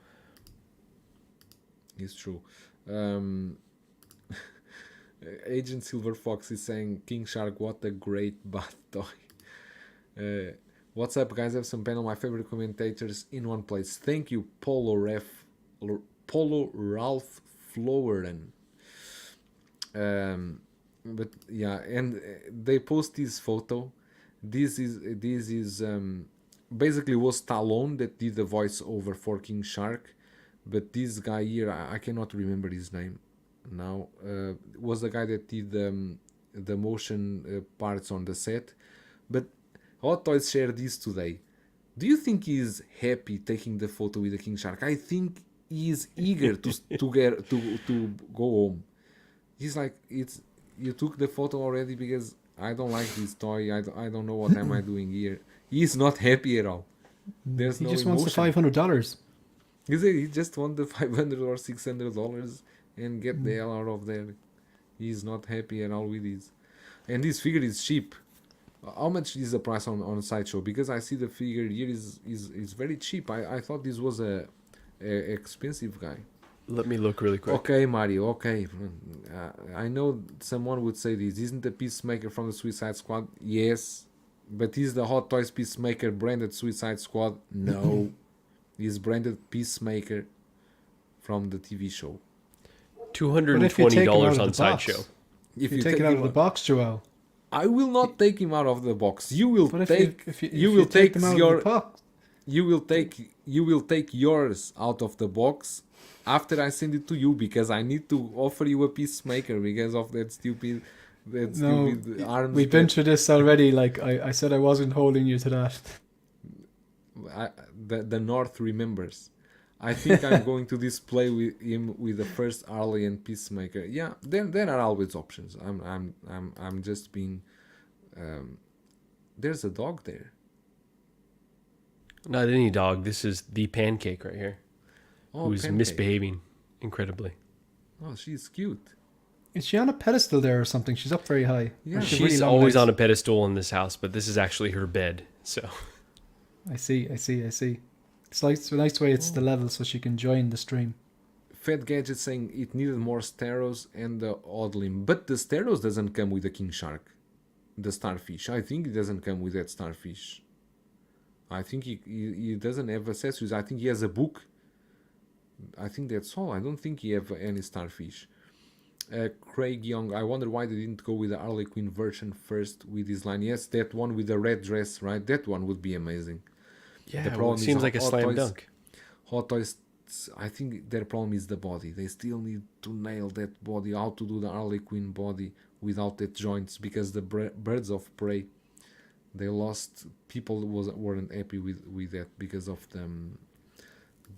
It's true. Um, Agent Silver Fox is saying, King Shark, what a great bath toy. What's up, guys? I have some panel, my favorite commentators in one place. Thank you, Polo Ralph Floweren. But yeah, and they post this photo. This is basically was Stallone that did the voiceover for King Shark, but this guy here, I cannot remember his name now. Was the guy that did the motion parts on the set. But Hot Toys shared this today. Do you think he's happy taking the photo with the King Shark? I think he is eager to go home. He's like, you took the photo already because I don't like this toy. I don't know what am I doing here. He's not happy at all. There's He no just emotion. wants the $500. He just want the $500 or $600 and get the hell out of there. He's not happy at all with this. And this figure is cheap. How much is the price on Sideshow? Because I see the figure here is very cheap. I thought this was a expensive guy. let me look really quick. Okay, Mario. Okay, I know someone would say this. Isn't the Peacemaker from the Suicide Squad? Yes, but is the Hot Toys Peacemaker branded Suicide Squad? No, he's branded Peacemaker from the TV show. $220 on Sideshow. If you take it out of the box, Joel. I will not take him out of the box. You will But take. if you You will take take them out your. of the box, You will take yours out of the box after I send it to you, because I need to offer you a Peacemaker because of that stupid arms. we've been through this already. Like I said, I wasn't holding you to that. The North remembers. I think I'm going to display with him with the first Harley and Peacemaker. Yeah, there are always options. I'm just being. There's a dog there. Not any dog. This is the Pancake right here, who's Pancake. misbehaving incredibly. Oh, she's cute. Is she on a pedestal there or something? She's up very high. Yeah. Or she She's really long always legs? on a pedestal in this house, but this is actually her bed. So I see. It's like it's a nice way it's the level so she can join the stream. Fat Gadget saying it needed more Staros and the odd limb, but the Staros doesn't come with the King Shark, the starfish. I think it doesn't come with that starfish. I think he doesn't have accessories. I think he has a book. I think that's all. I don't think he have any starfish. Craig Young, I wonder why they didn't go with the Harley Quinn version first with his line. Yes, that one with the red dress, right? That one would be amazing. yeah, The problem it is seems like a Hot slam Toys- dunk. Hot Toys, I think their problem is the body. They still need to nail that body, how to do the Harley Quinn body without the joints, because the Birds of Prey, they lost. People weren't happy with that because of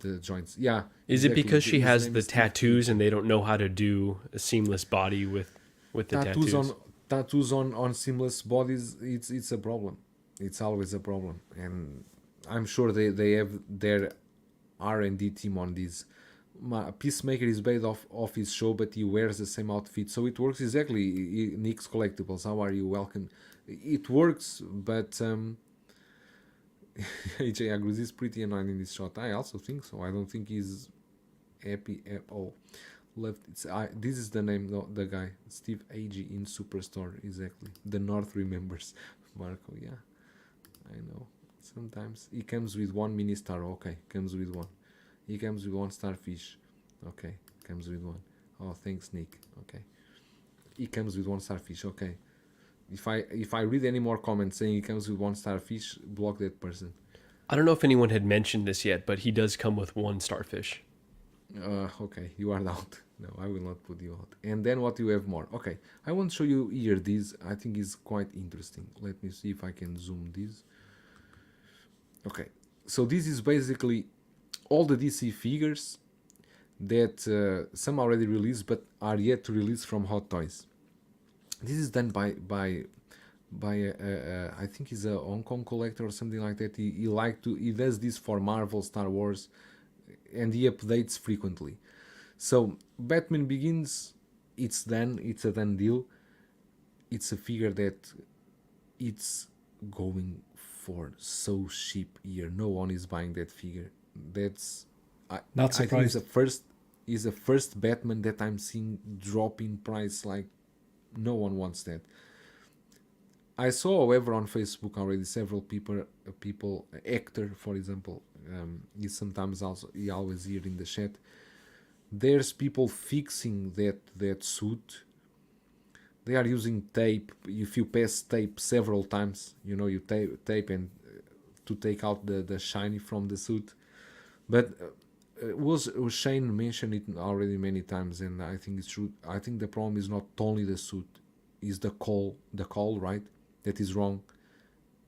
the joints. Yeah. Is it exactly. because she His has name the is Steve tattoos and they don't know how to do a seamless body with the tattoos? Tattoos on seamless bodies, it's a problem. It's always a problem, and I'm sure they have their R&D team on this. Peacemaker is based off his show, but he wears the same outfit, so it works exactly. Nick's Collectibles, how are you? Welcome. It works, but AJ Agruz is pretty annoying in this shot. I also think so. I don't think he's happy at all. This is the name, the guy, Steve Agee in Superstore, exactly. The North remembers. Marco, yeah, I know. Sometimes he comes with one mini star. Okay, comes with one. He comes with one starfish. Okay, comes with one. Oh, thanks, Nick. Okay, he comes with one starfish. Okay, if I read any more comments saying he comes with one starfish, block that person. I don't know if anyone had mentioned this yet, but he does come with one starfish. Okay, you are out. No, I will not put you out. And then what you have more? Okay, I want to show you here this. I think is quite interesting. Let me see if I can zoom this. Okay, so this is basically all the DC figures that some already released but are yet to release from Hot Toys. This is done by I think he's a Hong Kong collector or something like that. He does this for Marvel, Star Wars, and he updates frequently. So Batman Begins, it's done. It's a done deal. It's a figure that it's going for so cheap here. No one is buying that figure. That's Not I think surprised. is the first Batman that I'm seeing drop in price. Like no one wants that. I saw, however, on Facebook already several people, Hector, for example, he always here in the chat. There's people fixing that suit. They are using tape. If you pass tape several times, you tape and to take out the shiny from the suit. But was Shane mentioned it already many times, and I think it's true. I think the problem is not only the suit, is the call, right? That is wrong.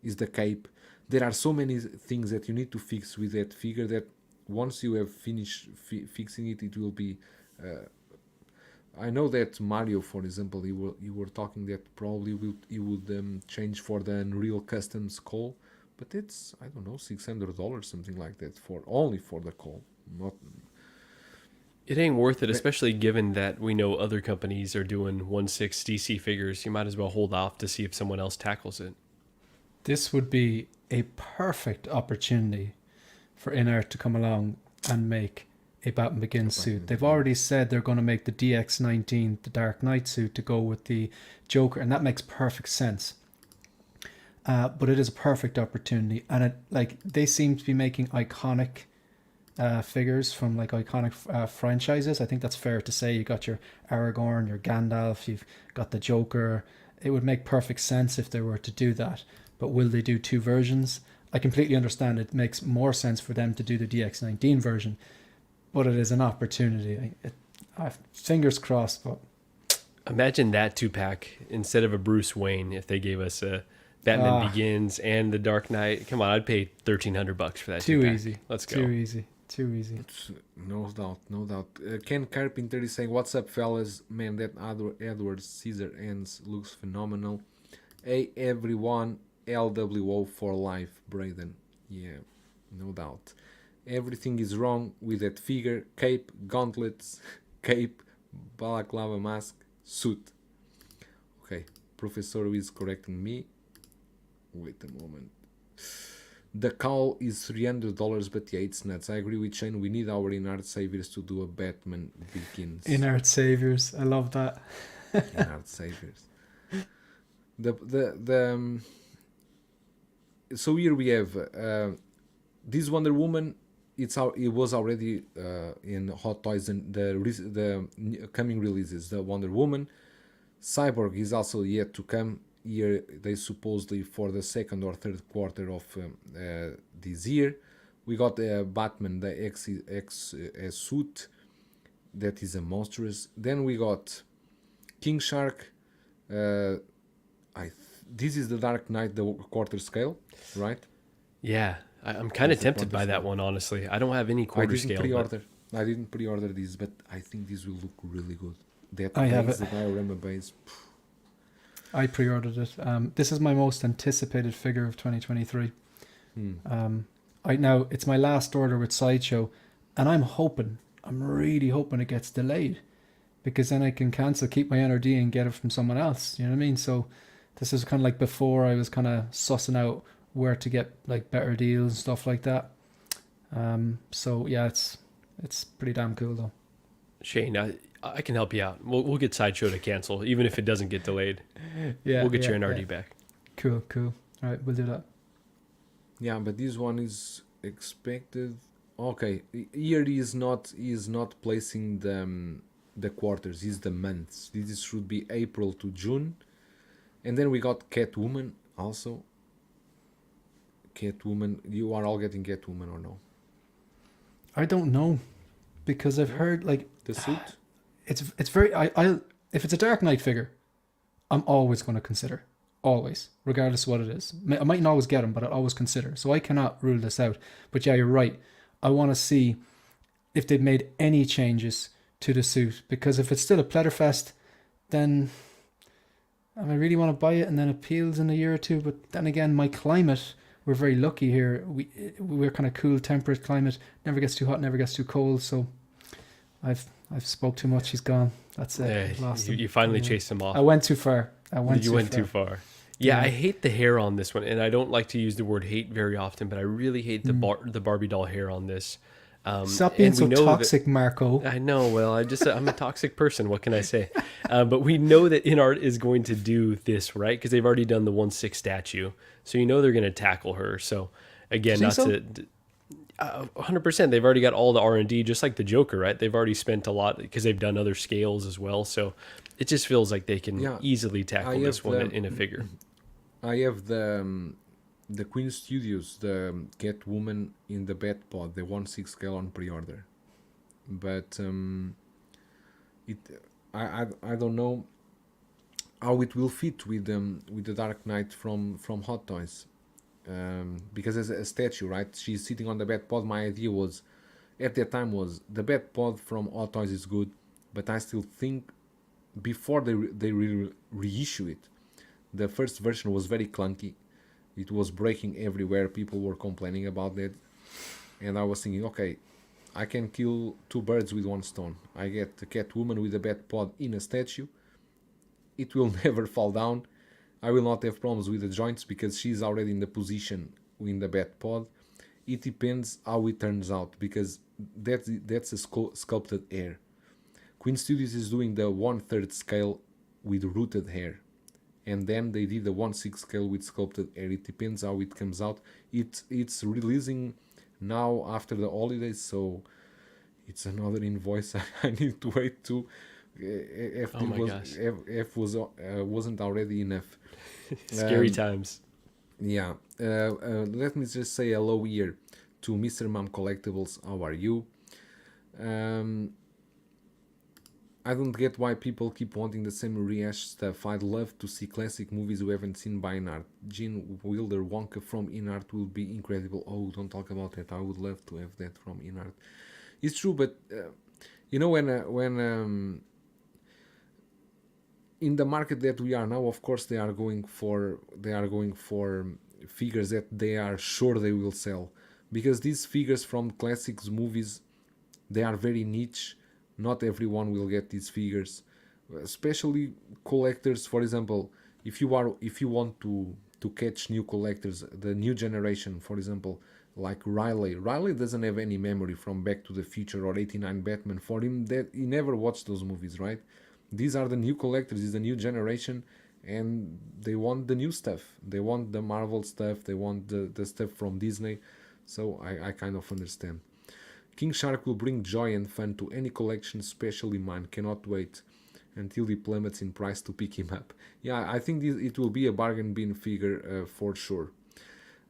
Is the cape. There are so many things that you need to fix with that figure that once you have finished fixing it, it will be. I know that Mario, for example, you were talking that probably he would change for the Unreal Customs call, but it's I don't know $600 something like that for only for the call. Not It ain't worth it, especially given that we know other companies are doing 1/6 DC figures. You might as well hold off to see if someone else tackles it. This would be a perfect opportunity for InArt to come along and make a Batman Begins suit. They've already said they're going to make the DX19, the Dark Knight suit, to go with the Joker, and that makes perfect sense. But it is a perfect opportunity, and they seem to be making iconic figures from like iconic franchises. I think that's fair to say. You got your Aragorn, your Gandalf, you've got the Joker. It would make perfect sense if they were to do that. But will they do two versions? I completely understand it makes more sense for them to do the DX19 version, but it is an opportunity. Fingers crossed. But Imagine that 2-pack instead of a Bruce Wayne if they gave us a Batman Begins and the Dark Knight. Come on, I'd pay $1,300 for that. Too 2-pack. easy. Let's go. Too easy. no doubt. Ken Carpenter is saying, "What's up, fellas? Man, that Edward Scissorhands looks phenomenal. Hey, everyone, LWO for life, Braden." Yeah, no doubt. Everything is wrong with that figure. Cape, gauntlets, cape, balaclava mask, suit. Okay, Professor is correcting me. Wait a moment. The cowl is $300, but yeah, it's nuts. I agree with Shane. We need our InArt saviors to do a Batman Begins. InArt saviors. I love that. InArt saviors. So here we have this Wonder Woman. It was already in Hot Toys and the coming releases. The Wonder Woman. Cyborg is also yet to come. Here they supposedly for the second or third quarter of this year. We got Batman, the X suit, that is a monstrous. Then we got King Shark. This is the Dark Knight, the quarter scale, right? Yeah, I'm kind of tempted by that one, honestly. I don't have any quarter scale. I didn't pre-order these, but I think this will look really good. Have it. The diorama base. I pre-ordered it. This is my most anticipated figure of 2023. Now it's my last order with Sideshow, and I'm really hoping it gets delayed, because then I can cancel, keep my NRD, and get it from someone else. You know what I mean? So this is kind of like before I was kind of sussing out where to get like better deals and stuff like that. So yeah, it's pretty damn cool though. Shane, I can help you out. We'll get Sideshow to cancel, even if it doesn't get delayed. Yeah, we'll get your NRD back. Cool. All right, we'll do that. Yeah, but this one is expected. Okay, here he is not placing the quarters. Is the months. This should be April to June, and then we got Catwoman also. Catwoman, you are all getting Catwoman or no? I don't know, because I've heard like the suit. It's very. I if it's a Dark Knight figure, I'm always going to consider. always, regardless of what it is. I mightn't always get them, but I'll always consider. So I cannot rule this out. But yeah, you're right. I want to see if they've made any changes to the suit, because if it's still a Pletterfest, then I really want to buy it and then it peels in a year or two. But then again, my climate, we're very lucky here. We're kind of cool, temperate climate. Never gets too hot, never gets too cold. So I've spoke too much. He's gone. That's it. Yeah, Lost him. you finally chased him off. I went too far. You went too far. Yeah, Yeah. I hate the hair on this one, and I don't like to use the word hate very often, but I really hate the Barbie doll hair on this. Stop being and we so know toxic, Marco. I know. Well, I'm a toxic person. What can I say? But we know that InArt is going to do this, right? Because they've already done the 1/6 statue, so you know they're going to tackle her. So again, Think not so? to 100%. They've already got all the R&D, just like the Joker, right? They've already spent a lot because they've done other scales as well. So it just feels like they can Yeah, easily tackle I this have one the- in a figure. I have the Queen Studios, the Catwoman in the Batpod, the 1/6 scale on pre-order, but it I don't know how it will fit with the Dark Knight from Hot Toys, because as a statue, right? She's sitting on the Batpod. My idea was at that time was the Batpod from Hot Toys is good, but I still think before they reissue it, the first version was very clunky. It was breaking everywhere. People were complaining about that. And I was thinking, okay, I can kill two birds with one stone. I get the Catwoman with a Batpod in a statue. It will never fall down. I will not have problems with the joints because she's already in the position in the Batpod. It depends how it turns out, because that's a sculpted hair. Queen Studios is doing the 1/3 scale with rooted hair, and then they did the 1/6 scale with sculpted hair. It depends how it comes out. It's releasing now after the holidays, so it's another invoice I need to wait to. If Oh my was gosh. if was wasn't already enough. Scary times. Yeah. Let me just say hello here to Mr. Mom Collectibles. How are you? I don't get why people keep wanting the same rehash stuff. I'd love to see classic movies we haven't seen by InArt. Gene Wilder Wonka from InArt will be incredible. Oh, don't talk about that. I would love to have that from InArt. It's true, but you know, when in the market that we are now, of course they are going for figures that they are sure they will sell, because these figures from classics movies, they are very niche. Not everyone will get these figures, especially collectors. For example, if you want to catch new collectors, the new generation, for example, like Riley doesn't have any memory from Back to the Future or 89 Batman. For him, that he never watched those movies, right? These are the new collectors, is the new generation, and they want the new stuff. They want the Marvel stuff, they want the stuff from Disney. So I kind of understand. King Shark will bring joy and fun to any collection, especially mine. Cannot wait until he plummets in price to pick him up. Yeah, I think it will be a bargain bin figure for sure.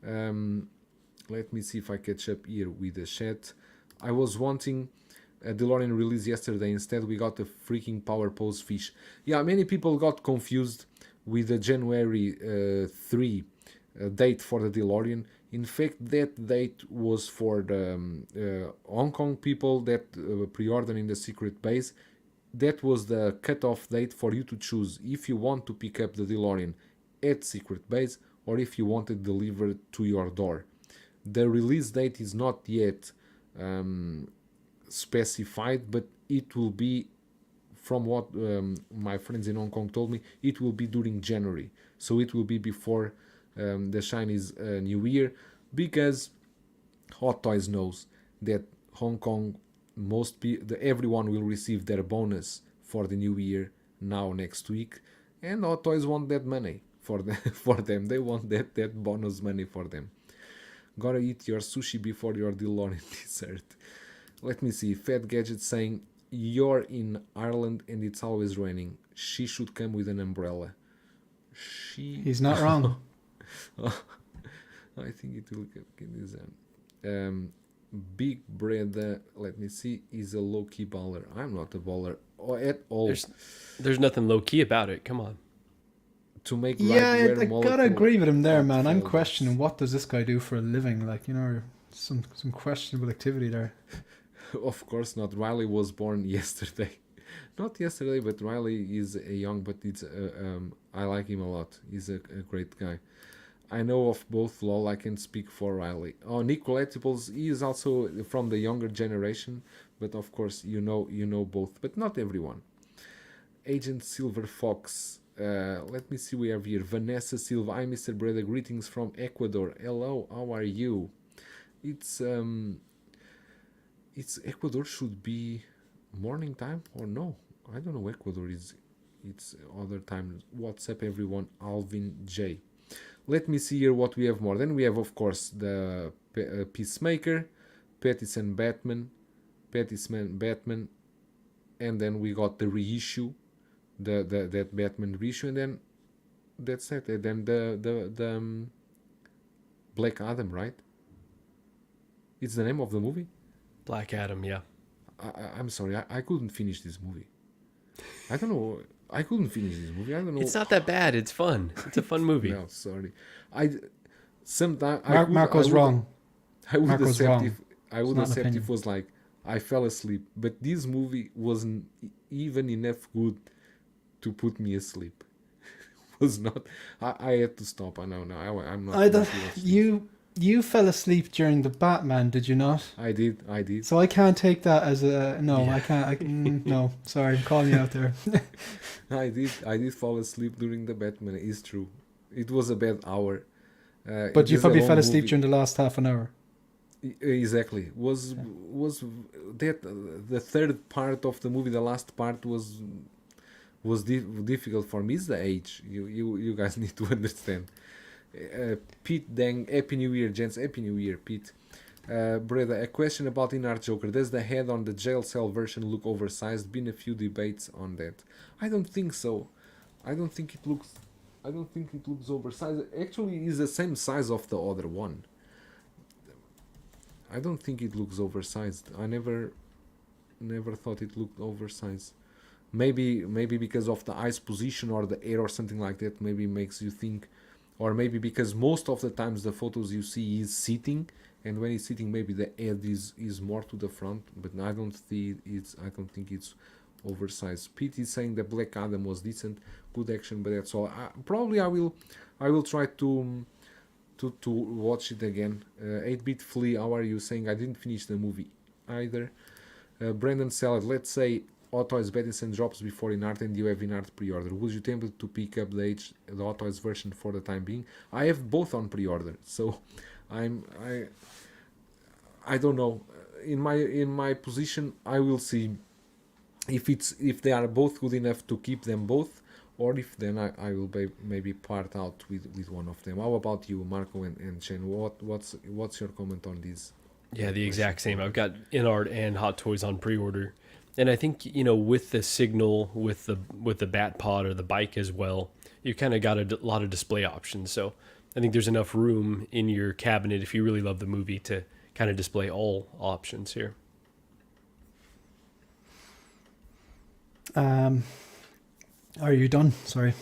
Let me see if I catch up here with the chat. I was wanting a DeLorean release yesterday. Instead, we got a freaking Power Pose fish. Yeah, many people got confused with the January 3 date for the DeLorean. In fact, that date was for the Hong Kong people that pre-ordered in the secret base. That was the cutoff date for you to choose if you want to pick up the DeLorean at secret base or if you want it delivered to your door. The release date is not yet specified, but it will be, from what my friends in Hong Kong told me, it will be during January. So it will be before the Chinese New Year, because Hot Toys knows that Hong Kong, everyone will receive their bonus for the New Year now next week, and Hot Toys want that money for them. They want that bonus money for them. Gotta eat your sushi before your DeLorean dessert. Let me see. Fat Gadget saying, you're in Ireland and it's always raining. She should come with an umbrella. He's not wrong. I think it will get this. Big Brother, let me see, is a low-key baller. I'm not a baller at all. There's nothing low key about it. Come on. to make Yeah, right where I gotta molecule agree with him there, art man. I'm fell questioning down. what does this guy do for a living? Like, some questionable activity there. Of course not. Riley was born yesterday. Not yesterday, but Riley is a young, but I like him a lot. He's a great guy. I know of both. Lol, I can speak for Riley. Oh, Nick Collectibles, he is also from the younger generation, but of course you know both, but not everyone. Agent Silver Fox. Let me see. We have here Vanessa Silva. Hi, Mr. Breda. Greetings from Ecuador. Hello. How are you? It's Ecuador should be morning time or no? I don't know. Ecuador is it's other time. What's up, everyone? Alvin J. Let me see here what we have more. Then we have, of course, the Peacemaker, Pattinson Batman, and then we got the reissue, that Batman reissue, and then that's it. And then the Black Adam, right? It's the name of the movie. Black Adam, yeah. I'm sorry, I couldn't finish this movie. I don't know. I couldn't finish this movie. I don't know. It's not that bad. It's fun. It's a fun movie. No, sorry. I sometimes Marco's wrong. I would Marco's accept wrong. if I would not an accept opinion. if it was like I fell asleep, but this movie wasn't even enough good to put me asleep. Was not. I had to stop. I know now. I'm not. I don't, going to watch this. you fell asleep during the Batman, did you not? I did. I did. So I can't take that as a no. Yeah. I can't. No, sorry, I'm calling you out there. I did. I did fall asleep during the Batman. It's true. It was a bad hour. But it you is a probably long fell asleep movie. during the last half an hour. Exactly. Was that the third part of the movie? The last part was difficult for me. It's the age. You guys need to understand. Pete Dang, Happy New Year, gents. Happy New Year, Pete. Brother, a question about InArt Joker. Does the head on the jail cell version look oversized? Been a few debates on that. I don't think so. I don't think it looks oversized. Actually, it's the same size of the other one. I don't think it looks oversized. I never thought it looked oversized. Maybe because of the eyes position or the air or something like that. Maybe makes you think, or maybe because most of the times the photos you see is sitting, and when he's sitting, maybe the head is more to the front. But I don't think it's oversized. Pete is saying that Black Adam was decent, good action, but that's all. Probably I will try to watch it again. 8-bit Flea, how are you? Saying I didn't finish the movie either. Brandon Salad, let's say Hot Toys Battinson drops before InArt and you have InArt pre-order. Would you tempt to pick up the Hot Toys version for the time being? I have both on pre-order, so I don't know. In my position, I will see if they are both good enough to keep them both, or if then I will maybe part out with one of them. How about you, Marco and Chen? What's your comment on these? Yeah, the exact same. I've got InArt and Hot Toys on pre-order. And I think, with the Signal, with the Bat Pod or the bike as well, you kind of got a lot of display options. So I think there's enough room in your cabinet if you really love the movie to kind of display all options here. Are you done? Sorry.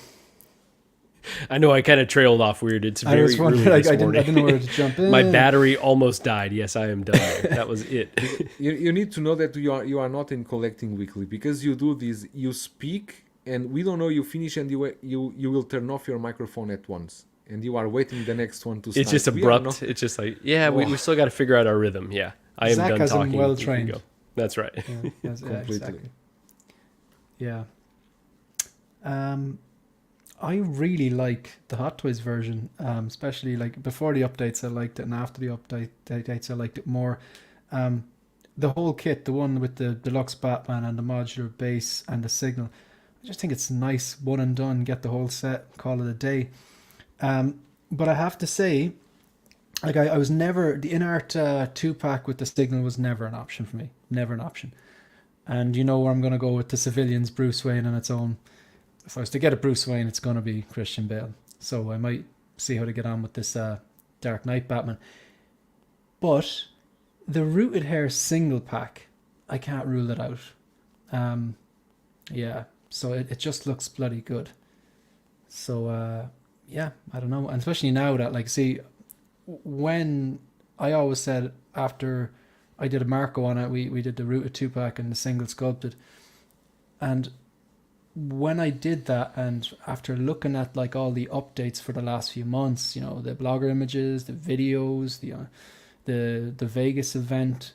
I know I kind of trailed off weird. It's I very was early wondering. this I morning. didn't know where to jump in. My battery almost died. Yes, I am done. That was it. You need to know that you are not in collecting weekly, because you do this. You speak and we don't know you finish, and you will turn off your microphone at once, and you are waiting the next one to start. It's just We are abrupt. not- It's just like, we still got to figure out our rhythm. Yeah, I am Zach done has him talking. well You can trained. go. That's right. Yeah, yes, yeah, Completely. exactly. Yeah. I really like the Hot Toys version, especially like before the updates I liked it, and after the updates I liked it more. The whole kit, the one with the deluxe Batman and the modular base and the Signal, I just think it's nice, one and done, get the whole set, call it a day. But I have to say, like I was never, the InArt 2-pack with the Signal was never an option for me, never an option. And you know where I'm going to go with the Civilians, Bruce Wayne on its own. If I was to get a Bruce Wayne, it's going to be Christian Bale. So I might see how to get on with this Dark Knight Batman. But the Rooted Hair single pack, I can't rule it out. Yeah, so it just looks bloody good. So yeah, I don't know, and especially now that like, see, when I always said after I did a Marco on it, we did the rooted 2-pack and the single sculpted, and when I did that, and after looking at like all the updates for the last few months, you know, the blogger images, the videos, the Vegas event,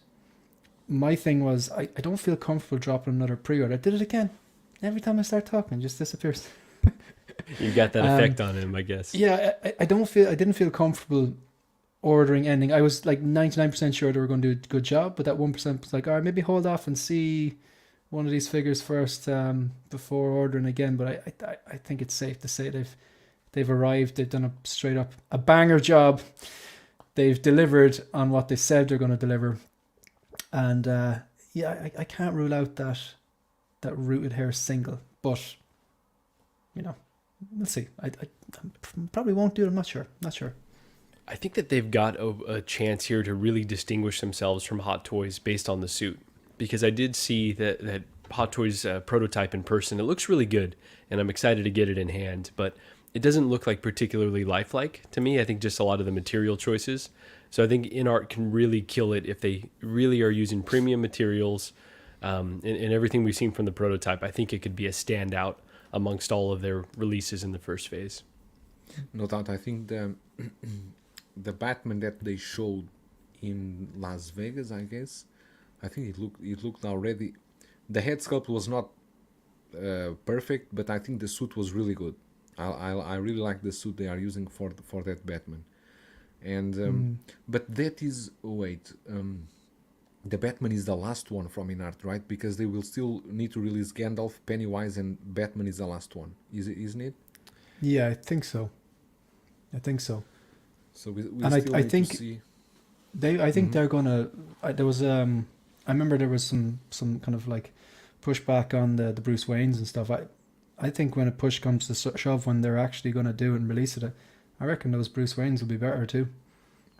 my thing was I don't feel comfortable dropping another pre-order. I did it again. Every time I start talking, it just disappears. You got that effect on him, I guess. Yeah, I didn't feel comfortable ordering anything. I was like 99% sure they were going to do a good job, but that 1% was like, all right, maybe hold off and see one of these figures first before ordering again. But I think it's safe to say they've arrived. They've done a straight up a banger job. They've delivered on what they said they're going to deliver, and yeah, I can't rule out that rooted hair single, but you know, we'll see. I probably won't do it. I'm not sure. I think that they've got a chance here to really distinguish themselves from Hot Toys based on the suit, because I did see that Hot Toys prototype in person. It looks really good, and I'm excited to get it in hand, but it doesn't look like particularly lifelike to me. I think just a lot of the material choices. So I think InArt can really kill it if they really are using premium materials, and everything we've seen from the prototype. I think it could be a standout amongst all of their releases in the first phase. No doubt. I think the Batman that they showed in Las Vegas, I guess, I think it looked already. The head sculpt was not perfect, but I think the suit was really good. I really like the suit they are using for that Batman, and but that is the Batman is the last one from InArt, right? Because they will still need to release Gandalf, Pennywise, and Batman is the last one, isn't it? Yeah, I think so. So we And still I need think to see. I think they're gonna. There was I remember there was some kind of like pushback on the Bruce Waynes and stuff. I think when a push comes to shove, when they're actually gonna do it and release it, I reckon those Bruce Waynes will be better too.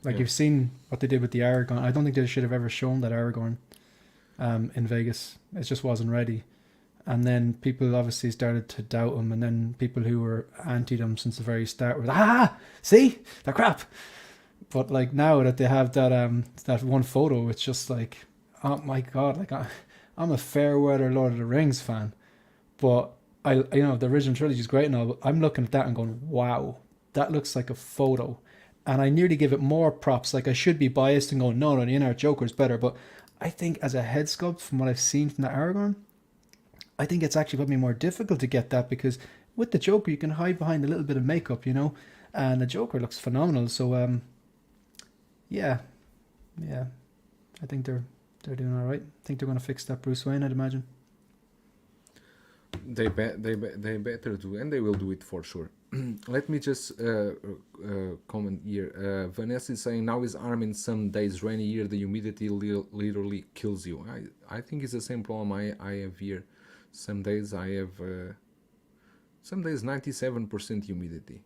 Like, Yeah. you've seen what they did with the Aragorn. I don't think they should have ever shown that Aragorn in Vegas. It just wasn't ready. And then people obviously started to doubt him, and then people who were anti them since the very start were like, see, they're crap. But like, now that they have that one photo, it's just like, oh my god, like I'm a fair weather Lord of the Rings fan, but the original trilogy is great and all, but I'm looking at that and going, wow, that looks like a photo. And I nearly give it more props. Like, I should be biased and go, no, the InArt Joker is better. But I think as a head sculpt, from what I've seen from the Aragorn, I think it's actually probably more difficult to get that, because with the Joker, you can hide behind a little bit of makeup, and the Joker looks phenomenal. So, yeah, I think they're doing all right. I think they're going to fix that Bruce Wayne, I'd imagine. They better do, and they will do it for sure. Let me just comment here. Vanessa is saying, now his arm in some days, rainy year, the humidity literally kills you. I think it's the same problem I have here. Some days I have 97% humidity.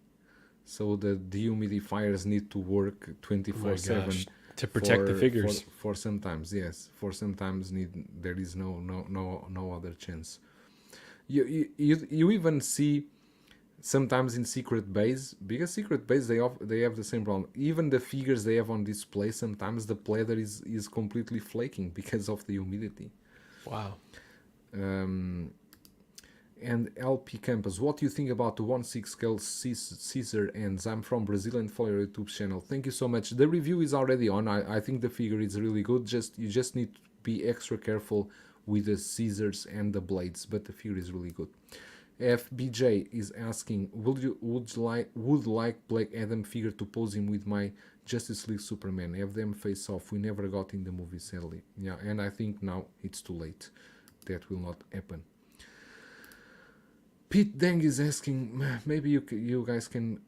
So the dehumidifiers need to work 24/7 to protect the figures. For sometimes, yes. For sometimes there is no other chance. You even see sometimes in secret base, because secret base they have the same problem. Even the figures they have on display, sometimes the pleather is completely flaking because of the humidity. Wow. And LP Campus, what do you think about the 1/6 scale Scissorhands? I'm from Brazil and follow your YouTube channel. Thank you so much. The review is already on. I think the figure is really good. You just need to be extra careful with the scissors and the blades, but the figure is really good. FBJ is asking, would like Black Adam figure to pose him with my Justice League Superman? Have them face off. We never got in the movie, sadly. Yeah, and I think now it's too late. That will not happen. Pete Deng is asking, maybe you guys can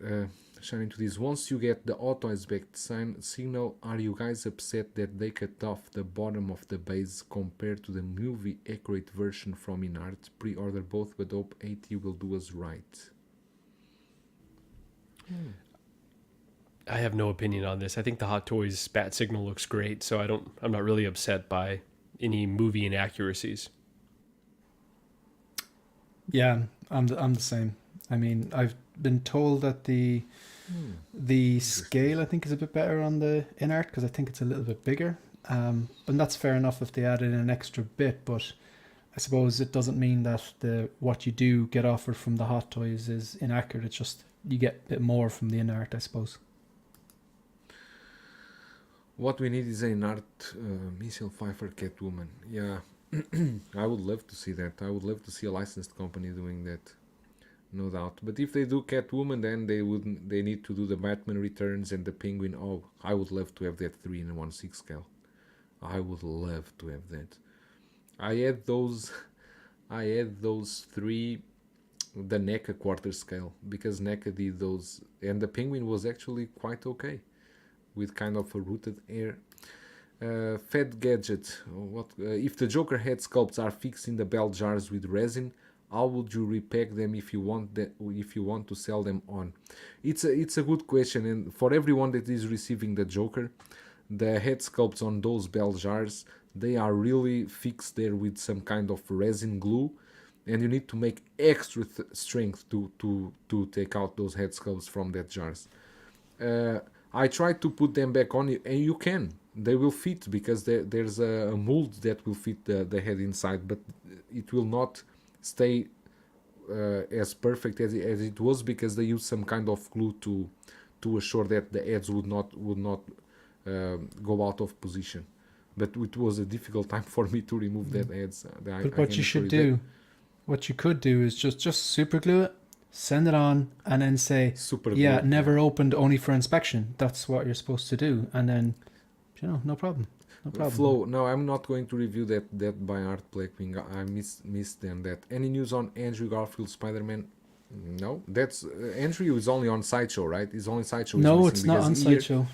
shine into this. Once you get the auto aspect signal, are you guys upset that they cut off the bottom of the base compared to the movie accurate version from InArt? Pre-order both, but hope AT will do us right. I have no opinion on this. I think the Hot Toys bat signal looks great, so I'm not really upset by any movie inaccuracies. Yeah, I'm the same. I mean, I've been told that the scale I think is a bit better on the InArt because I think it's a little bit bigger. But that's fair enough if they added an extra bit. But I suppose it doesn't mean that the what you do get offered from the Hot Toys is inaccurate. It's just you get a bit more from the InArt, I suppose. What we need is an art missile Pfeiffer Catwoman. Yeah, I would love to see that. I would love to see a licensed company doing that, no doubt. But if they do Catwoman, then they need to do the Batman Returns and the Penguin. Oh, I would love to have that 3 in 1/6 scale. I would love to have that. I had those. I had those 3, the NECA quarter scale because NECA did those, and the Penguin was actually quite okay, with kind of a rooted air. Fat Gadget. What if the Joker head sculpts are fixed in the bell jars with resin? How would you repack them if you want to sell them on? It's a good question, and for everyone that is receiving the Joker, the head sculpts on those bell jars, they are really fixed there with some kind of resin glue, and you need to make extra strength to take out those head sculpts from that jars. I tried to put them back on, and you can. They will fit because there's a mold that will fit the head inside, but it will not stay as perfect as it was because they used some kind of glue to assure that the heads would not go out of position. But it was a difficult time for me to remove that heads. But what you should do, what you could do is just super glue it, send it on, and then say, Super yeah, glue, never opened, only for inspection. That's what you're supposed to do. And then, no problem. No problem. Flow. No, I'm not going to review that by Art Blackwing. I missed them that. Any news on Andrew Garfield Spider-Man? No, that's Andrew is only on Sideshow, right? It's only Sideshow. No, it's not on Sideshow.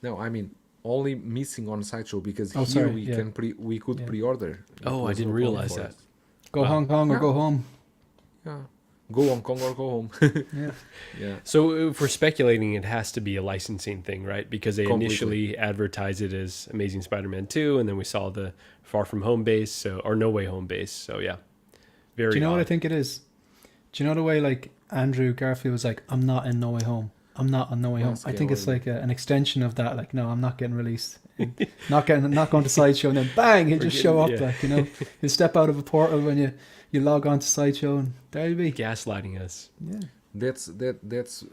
No, I mean only missing on Sideshow because we could pre-order. Oh, I didn't realize that. Go Hong Kong or go home. Yeah, go Hong Kong or go home. Yeah. So if we're speculating, it has to be a licensing thing, right? Because they Completely. initially advertised it as Amazing Spider-Man 2, and then we saw the Far From Home base, or No Way Home base. So yeah, very. Do you know odd. what I think it is? Do you know the way like Andrew Garfield was like, I'm not in No Way Home. I'm not on No Way Home. I think it's like an extension of that. Like, no, I'm not getting released. not going to Sideshow, and then bang, he'll just show up. Yeah. Like, he'll step out of a portal when you log on to Sideshow, and there you be. Gaslighting us. Yeah. That's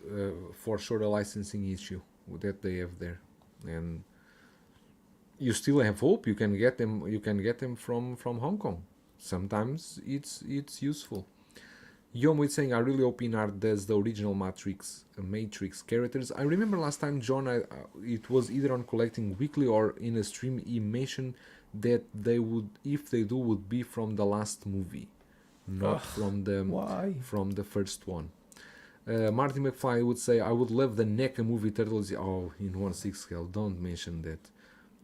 for sure a licensing issue that they have there, and you still have hope. You can get them. You can get them from Hong Kong. Sometimes it's useful. Yomo is saying, I really hope InArt does the original Matrix characters. I remember last time, John, it was either on Collecting Weekly or in a stream, he mentioned that they would, if they do, would be from the last movie, not from the first one. Marty McFly would say, I would love the NECA movie Turtles. Oh, in 1/6 scale, don't mention that.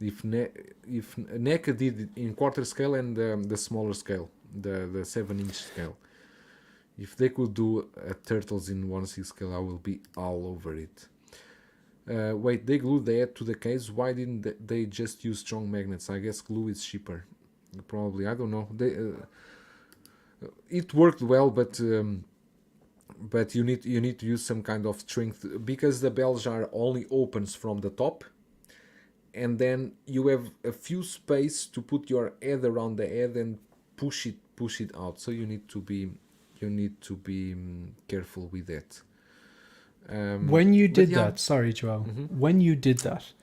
If NECA did it in quarter scale and the smaller scale, the 7-inch scale. If they could do Turtles in 1/6 scale, I will be all over it. Wait, they glued the head to the case. Why didn't they just use strong magnets? I guess glue is cheaper. Probably, I don't know. It worked well, but you need to use some kind of strength because the bell jar only opens from the top, and then you have a few space to put your head around the head and push it out. So you need to be careful with that. When you did that, sorry, Joel. When you did that,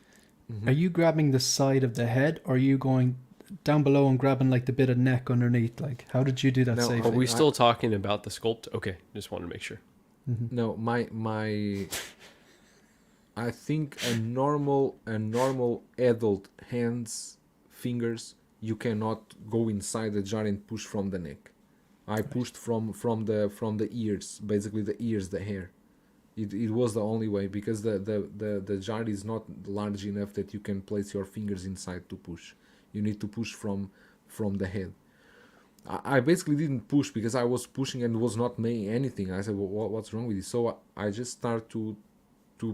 are you grabbing the side of the head, or are you going down below and grabbing like the bit of neck underneath? Like, how did you do that No, safely? Are we still talking about the sculpt? Okay, just wanted to make sure. No, my I think a normal adult fingers, you cannot go inside the jar and push from the neck. I pushed from the ears, basically the ears, the hair. It was the only way because the jar is not large enough that you can place your fingers inside to push. You need to push from the head. I basically didn't push because I was pushing and was not making anything. I said, well, what's wrong with it? So I just started to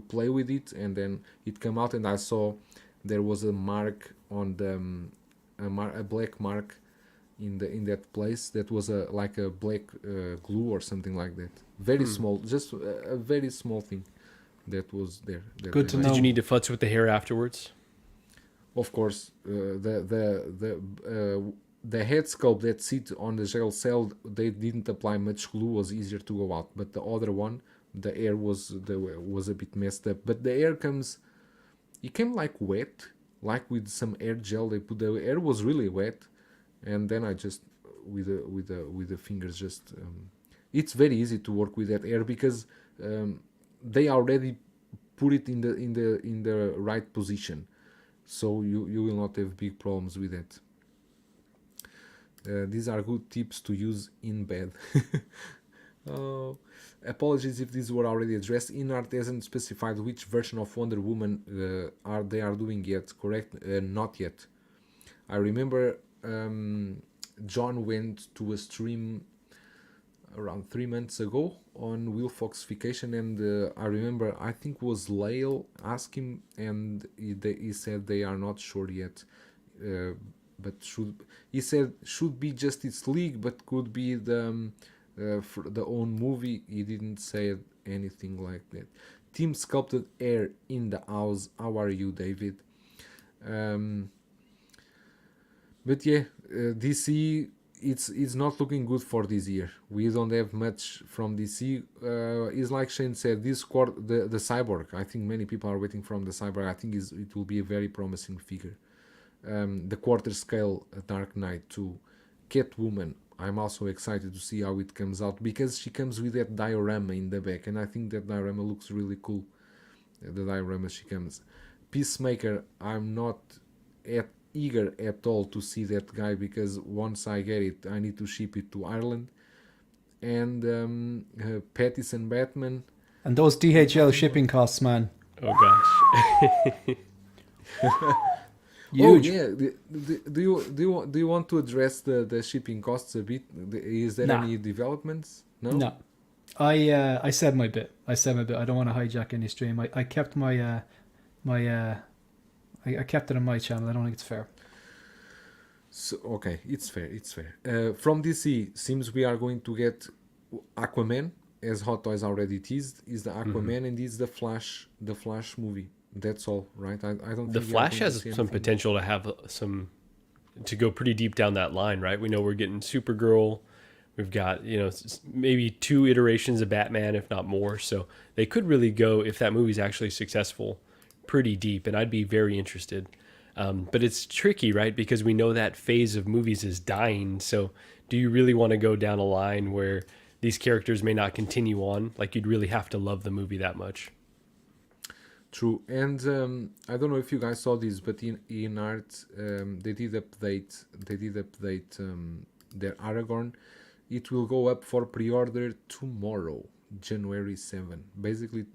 play with it, and then it came out, and I saw there was a mark on a black mark in that place. That was like a black glue or something like that. Very small, just a very small thing that was there. That Good they to liked. know. Did you need to futz with the hair afterwards? Of course, the head sculpt that sit on the jail cell, they didn't apply much glue, was easier to go out. But the other one, the air was a bit messed up. But the air it came like wet, like with some air gel. The air was really wet, and then I just with the fingers just. It's very easy to work with that air because they already put it in the right position, so you will not have big problems with that. These are good tips to use in bed. Oh, apologies if these were already addressed. InArt hasn't specified which version of Wonder Woman they are doing yet. Correct? Not yet. I remember John went to a stream around 3 months ago on Will Foxification, and I remember I think was Lael asked him, and he said they are not sure yet. But he said should be Justice League, but could be for the own movie. He didn't say anything like that. Team sculpted air in the house. How are you, David? But yeah, DC, it's not looking good for this year. We don't have much from DC. It's like Shane said, this quarter, the Cyborg. I think many people are waiting from the Cyborg. I think it will be a very promising figure. The quarter scale Dark Knight 2, Catwoman. I'm also excited to see how it comes out because she comes with that diorama in the back, and I think that diorama looks really cool. The diorama she comes. Peacemaker, I'm not eager at all to see that guy because once I get it, I need to ship it to Ireland. And Pattison Batman. And those DHL shipping costs, man. Oh gosh. Huge. Oh yeah. Do you want to address the shipping costs a bit? Is there Nah. any developments? No. I said my bit. I don't want to hijack any stream. I kept my I kept it on my channel. I don't think it's fair. So okay, it's fair. From DC, seems we are going to get Aquaman, as Hot Toys already teased. Is the Aquaman and is the Flash movie. That's all, right? I don't. The think we are Flash going to has see some anything potential to have to go pretty deep down that line, right? We know we're getting Supergirl. We've got, maybe 2 iterations of Batman, if not more. So they could really go, if that movie's actually successful, pretty deep, and I'd be very interested. But it's tricky, right? Because we know that phase of movies is dying. So do you really want to go down a line where these characters may not continue on? Like, you'd really have to love the movie that much. True, and I don't know if you guys saw this, but in InArt, they did update their Aragorn. It will go up for pre-order tomorrow, January 7. Basically,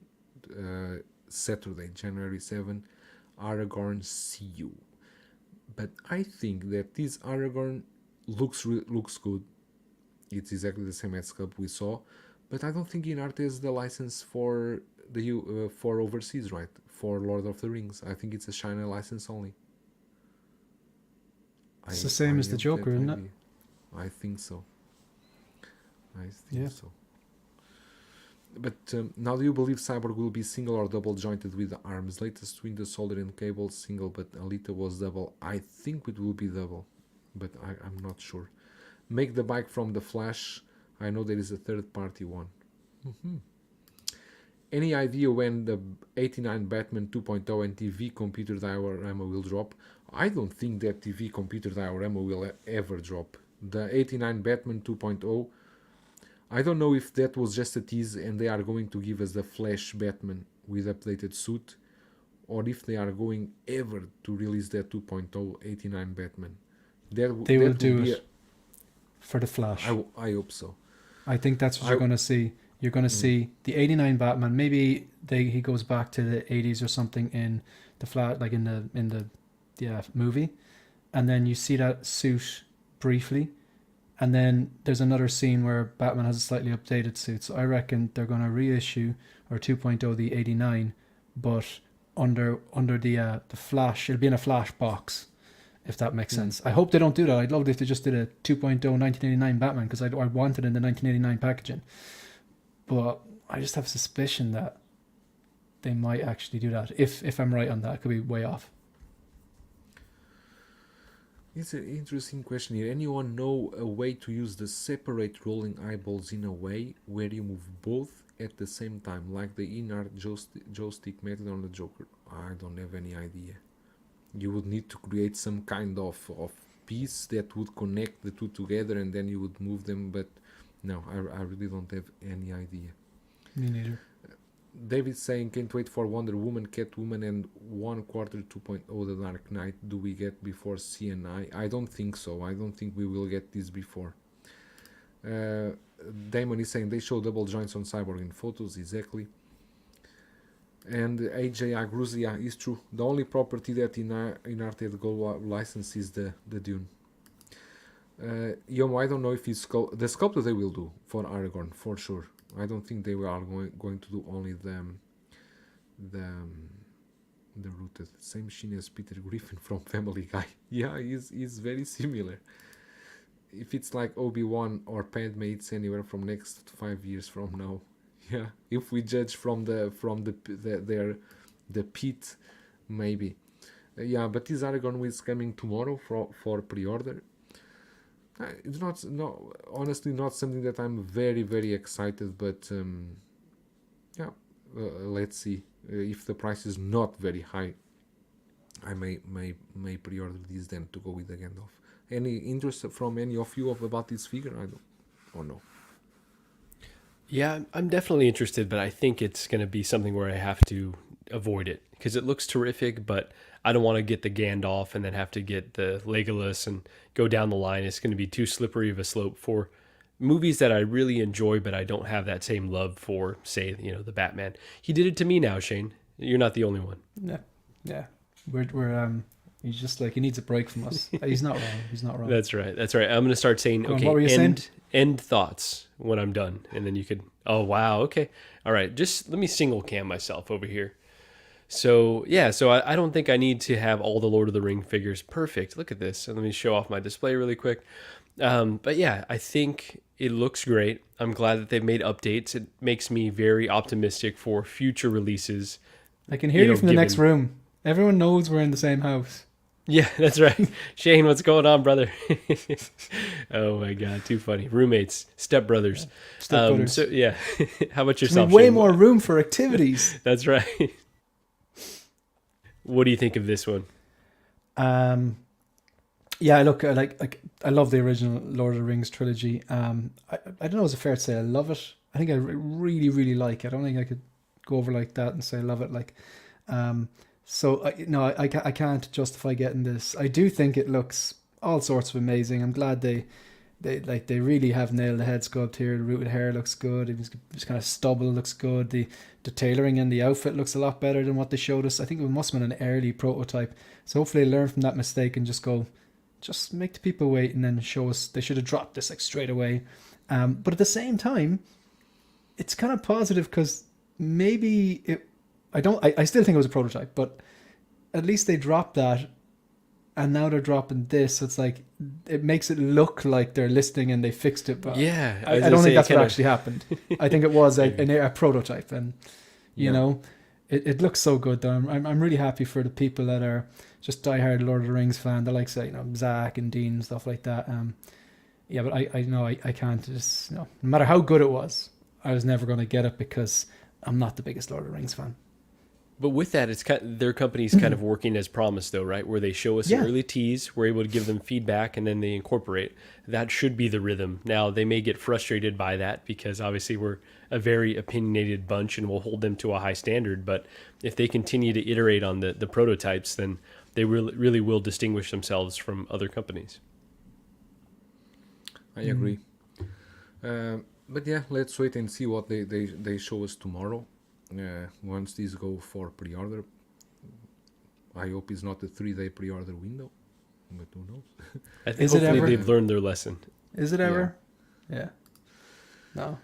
Saturday, January 7, Aragorn see you. But I think that this Aragorn looks good. It's exactly the same as sculpt we saw, but I don't think InArt has the license for for overseas, right? For Lord of the Rings. I think it's a China license only. It's the same as the Joker, isn't it? I think so. So. But now, do you believe Cyborg will be single or double jointed with the arms? Latest Winter Soldier and Cable single, but Alita was double. I think it will be double, but I'm not sure. Make the bike from the Flash. I know there is a third-party one. Mm-hmm. Any idea when the 89 Batman 2.0 and TV computer diorama will drop? I don't think that TV computer diorama will ever drop. The 89 Batman 2.0, I don't know if that was just a tease and they are going to give us the Flash Batman with updated suit, or if they are going ever to release that 2.0 89 Batman. They will do it for the Flash. I hope so. I think that's what you're going to see. You're going to see the 89 Batman. Maybe he goes back to the 80s or something in the flat, like in the movie, and then you see that suit briefly, and then there's another scene where Batman has a slightly updated suit. So I reckon they're going to reissue or 2.0 the 89, but under the Flash, it'll be in a Flash box, if that makes sense. I hope they don't do that. I'd love it if they just did a 2.0 1989 Batman, because I want it in the 1989 packaging. But I just have a suspicion that they might actually do that. If I'm right on that, I could be way off. It's an interesting question here. Anyone know a way to use the separate rolling eyeballs in a way where you move both at the same time, like the InArt joystick method on the Joker? I don't have any idea. You would need to create some kind of piece that would connect the two together, and then you would move them, but no, I really don't have any idea. Me neither. David's saying, can't wait for Wonder Woman, Catwoman, and 1/4 2.0 The Dark Knight. Do we get before CNI? I don't think so. I don't think we will get this before. Damon is saying they show double joints on Cyborg in photos. Exactly. And AJ Agruz, yeah, it's true. The only property that InArt had gold license is the Dune. Yomo, I don't know if it's the sculptor they will do for Aragorn, for sure. I don't think they are going to do only the rooted. Same machine as Peter Griffin from Family Guy. Yeah, he's very similar. If it's like Obi-Wan or Padme, it's anywhere from next 5 years from now. Yeah, if we judge from the pit, maybe. Yeah, but this Aragorn is coming tomorrow for pre-order. It's honestly not something that I'm very, very excited, but yeah, let's see. If the price is not very high, I may pre-order this then to go with the Gandalf. Any interest from any of you about this figure? I don't know. Yeah, I'm definitely interested, but I think it's going to be something where I have to avoid it because it looks terrific, but I don't want to get the Gandalf and then have to get the Legolas and go down the line. It's going to be too slippery of a slope for movies that I really enjoy, but I don't have that same love for, say, the Batman. He did it to me now, Shane. You're not the only one. Yeah. We're he's just like, he needs a break from us. He's not wrong. That's right. I'm going to start saying, Go on, okay, what were you saying? End thoughts when I'm done. And then you could, oh, wow, okay. All right, just let me single cam myself over here. So, yeah, I don't think I need to have all the Lord of the Ring figures perfect. Look at this. So let me show off my display really quick. But yeah, I think it looks great. I'm glad that they've made updates. It makes me very optimistic for future releases. I can hear you from the next room. Everyone knows we're in the same house. Yeah, that's right. Shane, what's going on, brother? Oh my God, too funny. Roommates, stepbrothers. Stepbrothers. So yeah, how about There's yourself? way Shane? more room for activities. That's right. What do you think of this one? Yeah, look, I love the original Lord of the Rings trilogy. I don't know, is it fair to say I love it? I think I really, really like it. I don't think I could go over like that and say I love it. I can't justify getting this. I do think it looks all sorts of amazing. I'm glad they really have nailed the head sculpt here. The rooted hair looks good. His kind of stubble looks good. The tailoring and the outfit looks a lot better than what they showed us. I think it must have been an early prototype. So hopefully they learn from that mistake and just make the people wait and then show us. They should have dropped this straight away. But at the same time, it's kind of positive because maybe I still think it was a prototype, but at least they dropped that, and now they're dropping this. So it's like it makes it look like they're listening and they fixed it. But yeah, I don't think that's what actually happened. I think it was a prototype, and it looks so good. Though I'm really happy for the people that are just diehard Lord of the Rings fan. They like say Zach and Dean and stuff like that. But I know I can't just no matter how good it was, I was never going to get it because I'm not the biggest Lord of the Rings fan. But with that, it's their company's kind of working as promised, though, right? Where they show us an early tease, we're able to give them feedback, and then they incorporate. That should be the rhythm. Now, they may get frustrated by that because obviously we're a very opinionated bunch and we'll hold them to a high standard. But if they continue to iterate on the prototypes, then they really will distinguish themselves from other companies. I agree. But yeah, let's wait and see what they show us tomorrow. Once these go for pre-order, I hope it's not a 3-day pre-order window, but who knows? I think hopefully they've learned their lesson. Is it ever? Yeah. No.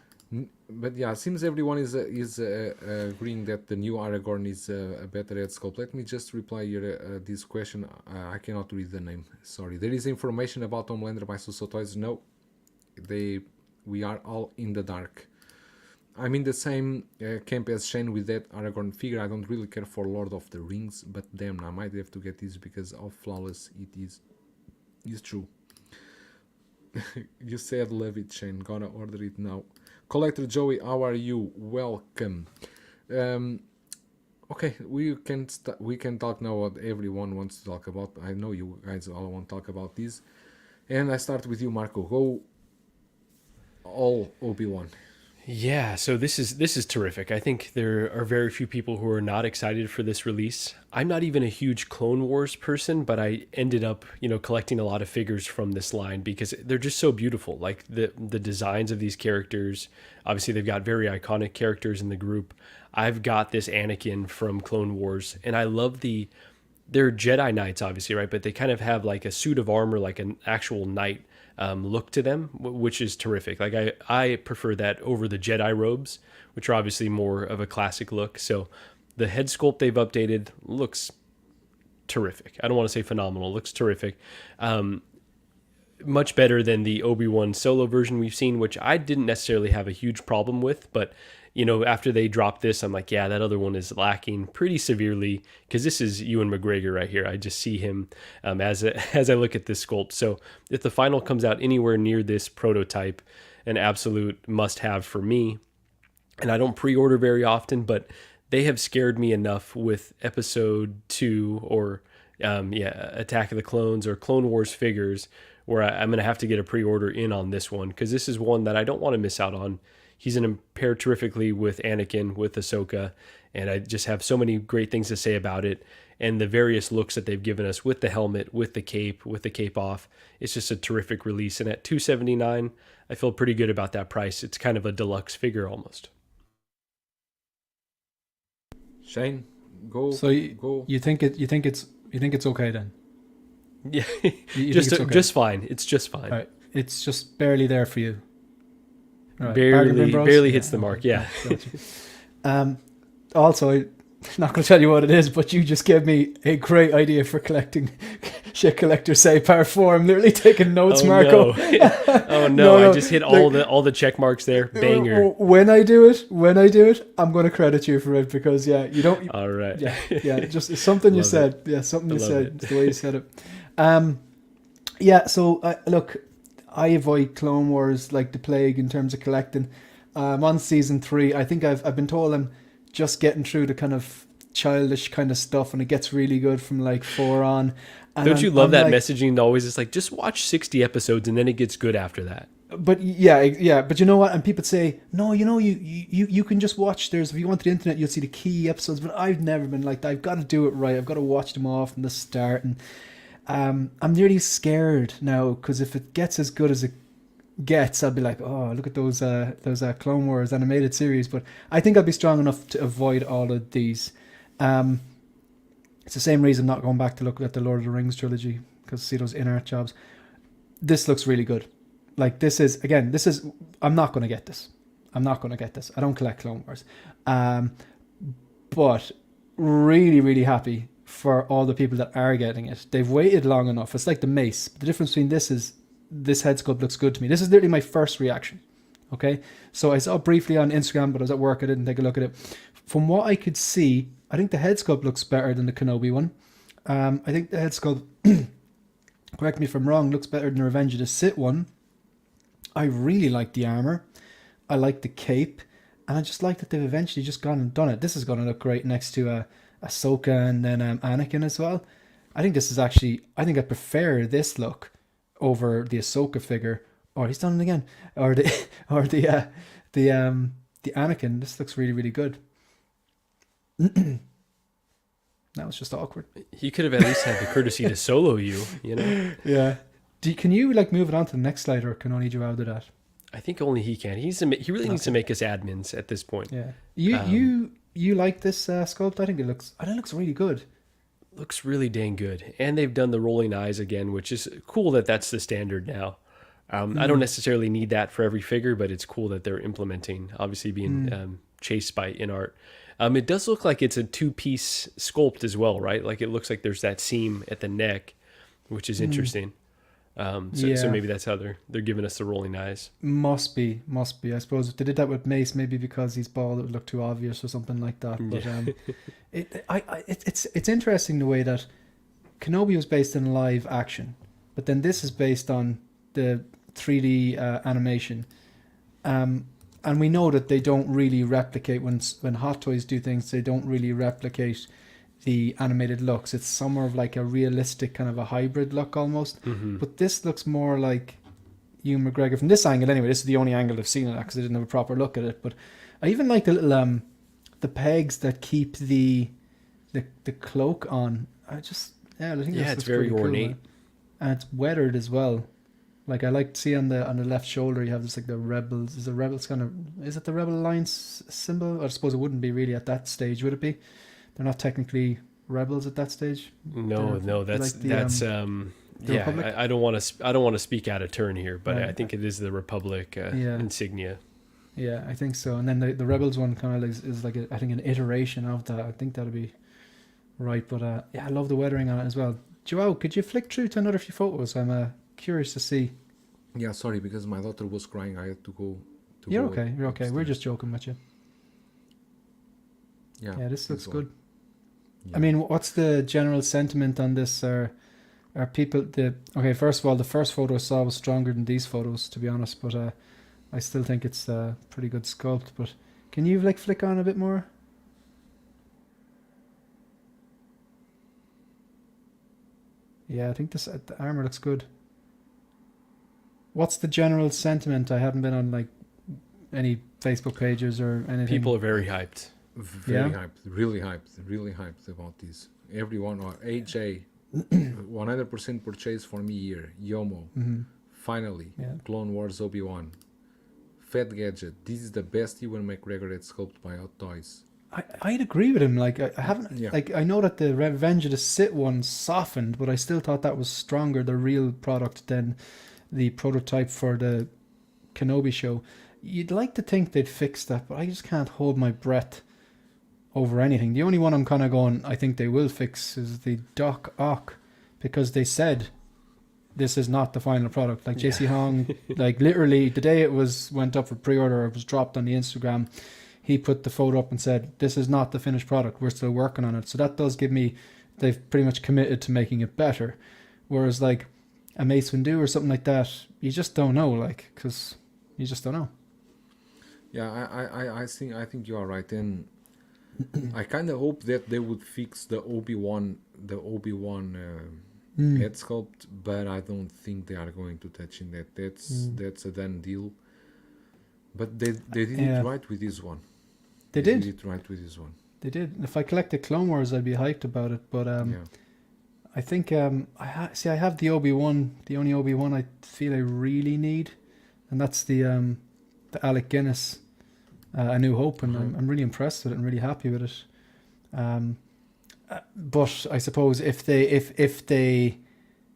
But yeah, seems everyone is agreeing that the new Aragorn is a better head sculpt. Let me just reply here this question. I cannot read the name. Sorry. There is information about Homelander by Suso Toys. No, we are all in the dark. I'm in the same camp as Shane with that Aragorn figure. I don't really care for Lord of the Rings, but damn, I might have to get this because how flawless it is. It's true. You said love it, Shane. Gonna order it now. Collector Joey, how are you? Welcome. Okay, we can talk now what everyone wants to talk about. I know you guys all want to talk about this, and I start with you, Marco. Go all Obi-Wan. Yeah, so this is terrific. I think there are very few people who are not excited for this release. I'm not even a huge Clone Wars person, but I ended up, collecting a lot of figures from this line because they're just so beautiful. Like the designs of these characters, obviously they've got very iconic characters in the group. I've got this Anakin from Clone Wars, and I love they're Jedi Knights, obviously, right? But they kind of have like a suit of armor, like an actual knight look to them, which is terrific. Like I prefer that over the Jedi robes, which are obviously more of a classic look. So the head sculpt they've updated looks terrific. I don't want to say phenomenal, looks terrific. Much better than the Obi-Wan Solo version we've seen, which I didn't necessarily have a huge problem with, but after they dropped this, I'm like, yeah, that other one is lacking pretty severely because this is Ewan McGregor right here. I just see him as I look at this sculpt. So if the final comes out anywhere near this prototype, an absolute must-have for me. And I don't pre-order very often, but they have scared me enough with Episode 2 or Attack of the Clones or Clone Wars figures where I'm going to have to get a pre-order in on this one because this is one that I don't want to miss out on. He's going to pair terrifically with Anakin, with Ahsoka, and I just have so many great things to say about it. And the various looks that they've given us with the helmet, with the cape off, it's just a terrific release. And at $279, I feel pretty good about that price. It's kind of a deluxe figure almost. Shane, go. So go. you think it's okay then? Yeah, it's okay? Just fine. It's just fine. All right. It's just barely there for you. Right. Barely hits the mark. Yeah. Gotcha. Also, I'm not going to tell you what it is, but you just gave me a great idea for collecting shit collectors say par 4. I'm literally taking notes, Marco. No. Oh no, I just hit all the check marks there. Banger. When I do it, I'm going to credit you for it because you don't. All right. Yeah. Just it's something you said. Yeah, something you said. It's the way you said it. So look. I avoid Clone Wars like the plague in terms of collecting. I'm on season 3. I think I've been told I'm just getting through the kind of childish kind of stuff, and it gets really good from like 4 on. And don't you love that messaging always? It's like just watch 60 episodes and then it gets good after that. But but you know what? And people say no. You can just watch. If you go onto the internet, you'll see the key episodes. But I've never been like that. I've got to do it right. I've got to watch them all from the start and. I'm nearly scared now because if it gets as good as it gets, I'll be like, oh, look at those Clone Wars animated series. But I think I'll be strong enough to avoid all of these. It's the same reason I'm not going back to look at the Lord of the Rings trilogy because see those InArt jobs. This looks really good. Like this is I'm not going to get this. I don't collect Clone Wars. But really, really happy for all the people that are getting it. They've waited long enough. It's like the mace. The difference between this is this head sculpt looks good to me. This is literally my first reaction. Okay, so I saw it briefly on Instagram, but I was at work. I didn't take a look at it. From what I could see, I think the head sculpt looks better than the Kenobi one. I think the head sculpt, correct me if I'm wrong, looks better than the Revenge of the Sith one. I really like the armor. I like the cape, and I just like that they've eventually just gone and done it. This is going to look great next to Ahsoka and then Anakin as well. I think this is actually, I think I prefer this look over the Ahsoka figure. Or he's done it again. Or the Anakin. This looks really, really good. That was just awkward. He could have at least had the courtesy to solo you, Yeah. Can you like move it on to the next slide, or can only Joao do that? I think only he can. He really needs to make us admins at this point. Yeah. You like this sculpt? I think it looks really good. Looks really dang good. And they've done the rolling eyes again, which is cool that that's the standard now. I don't necessarily need that for every figure, but it's cool that they're implementing, obviously being chased by InArt. It does look like it's a two-piece sculpt as well, right? Like it looks like there's that seam at the neck, which is interesting. So maybe that's how they're giving us the rolling eyes. Must be. I suppose if they did that with Mace, maybe because he's bald, it would look too obvious or something like that. But it's interesting the way that Kenobi was based in live action, but then this is based on the 3D animation. And we know that they don't really replicate when Hot Toys do things. They don't really replicate the animated looks. It's somewhere of like a realistic kind of a hybrid look almost. But this looks more like Ewan McGregor from this angle. Anyway, this is the only angle I've seen of that because I didn't have a proper look at it. But I even like the little the pegs that keep the cloak on. I think it's very ornate, and it's weathered as well. Like I like to see on the left shoulder you have this like the rebels. Is it the Rebel Alliance symbol? I suppose it wouldn't be really at that stage, would it be? They're not technically rebels at that stage. No, that's like Republic? I don't want to speak out of turn here, but I think it is the Republic insignia. Yeah, I think so. And then the Rebels one kind of is like I think an iteration of that. I think that'll be right. But I love the weathering on it as well. Joao, could you flick through to another few photos? I'm curious to see. Yeah, sorry, because my daughter was crying. I had to go. You're okay. We're just joking with you. Yeah, this looks good. Yeah. I mean, what's the general sentiment on this? Are people first of all, the first photo I saw was stronger than these photos, to be honest. But I still think it's a pretty good sculpt. But can you like flick on a bit more? Yeah, I think the armor looks good. What's the general sentiment? I haven't been on like any Facebook pages or anything. People are very hyped. Very hyped, really hyped about this. Everyone, or AJ, 100% purchase for me here. Yomo, finally, Clone Wars Obi-Wan, Fat Gadget. This is the best Ewan McGregor at sculpted by Hot Toys. I'd agree with him. Like I haven't, like I know that the Revenge of the Sith one softened, but I still thought that was stronger, the real product, than the prototype for the Kenobi show. You'd like to think they'd fix that, but I just can't hold my breath over anything. The only one I'm kind of going, I think they will fix is the Doc Ock, because they said this is not the final product. Like JC Hong, like literally the day it went up for pre-order, it was dropped on the Instagram, he put the photo up and said, this is not the finished product, we're still working on it. So that does give me, they've pretty much committed to making it better. Whereas like a Mace Windu or something like that, you just don't know, like, because you just don't know. Yeah, I think you are right, and I kind of hope that they would fix the Obi-Wan head sculpt, but I don't think they are going to touch in that. That's a done deal. But they did it right with this one. They did it right with this one. They did. If I collected Clone Wars, I'd be hyped about it. But I think I have the Obi-Wan, the only Obi-Wan I feel I really need, and that's the Alec Guinness, A New Hope, and I'm really impressed with it and really happy with it. But I suppose if they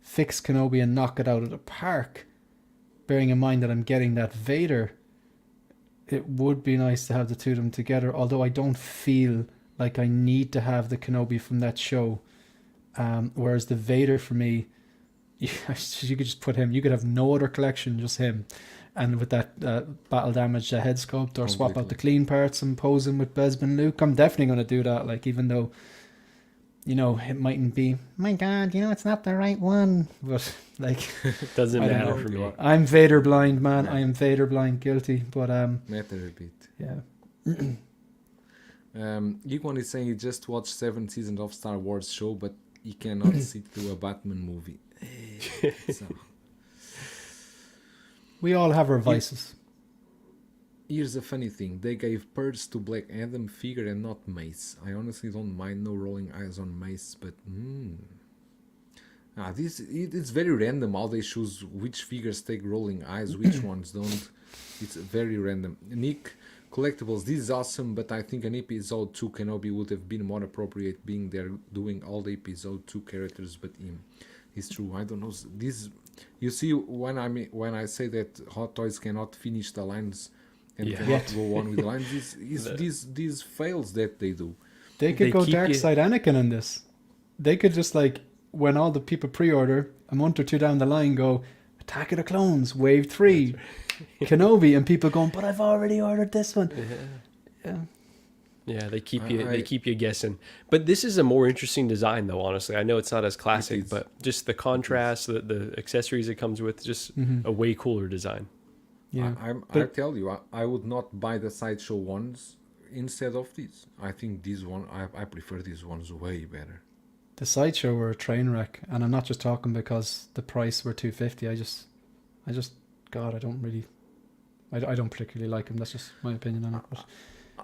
fix Kenobi and knock it out of the park, bearing in mind that I'm getting that Vader, it would be nice to have the two of them together. Although I don't feel like I need to have the Kenobi from that show. Whereas the Vader for me, you could just put him. You could have no other collection, just him. And with that battle damage head sculpt, or swap out the clean parts and pose him with Bespin Luke. I'm definitely going to do that. Like, even though, it mightn't be, my God, it's not the right one. But like, it doesn't matter for me. I'm Vader blind, man. I am Vader blind, guilty. But matter a bit. Yeah. Egon is saying he just watched 7 seasons of Star Wars show, but he cannot sit through a Batman movie. So. We all have our vices. Here's a funny thing. They gave Purse to Black Adam figure and not Mace. I honestly don't mind no rolling eyes on Mace, but it's very random how they choose which figures take rolling eyes, which ones don't. It's very random. Nick, Collectibles, this is awesome, but I think an episode 2 Kenobi would have been more appropriate, being there doing all the episode 2 characters but him. It's true. I don't know. This You see, when I say that Hot Toys cannot finish the lines and Yeah. cannot go on with the lines, is these fails that they do. They could They go keep Dark you- Side Anakin in this. They could just like, when all the people pre-order, a month or two down the line, go Attack of the Clones Wave 3, Kenobi, and people going, but I've already ordered this one. Yeah. Yeah, they keep I- you I- they keep you guessing. But this is a more interesting design, though. Honestly, I know it's not as classic, is. but just the contrast, the accessories it comes with, just a way cooler design. Yeah. I But- tell you, I would not buy the Sideshow ones instead of these. I think these one, I prefer these ones way better. The Sideshow were a train wreck, and I'm not just talking because the price were $250. I just, God, I don't particularly like them. That's just my opinion on it. But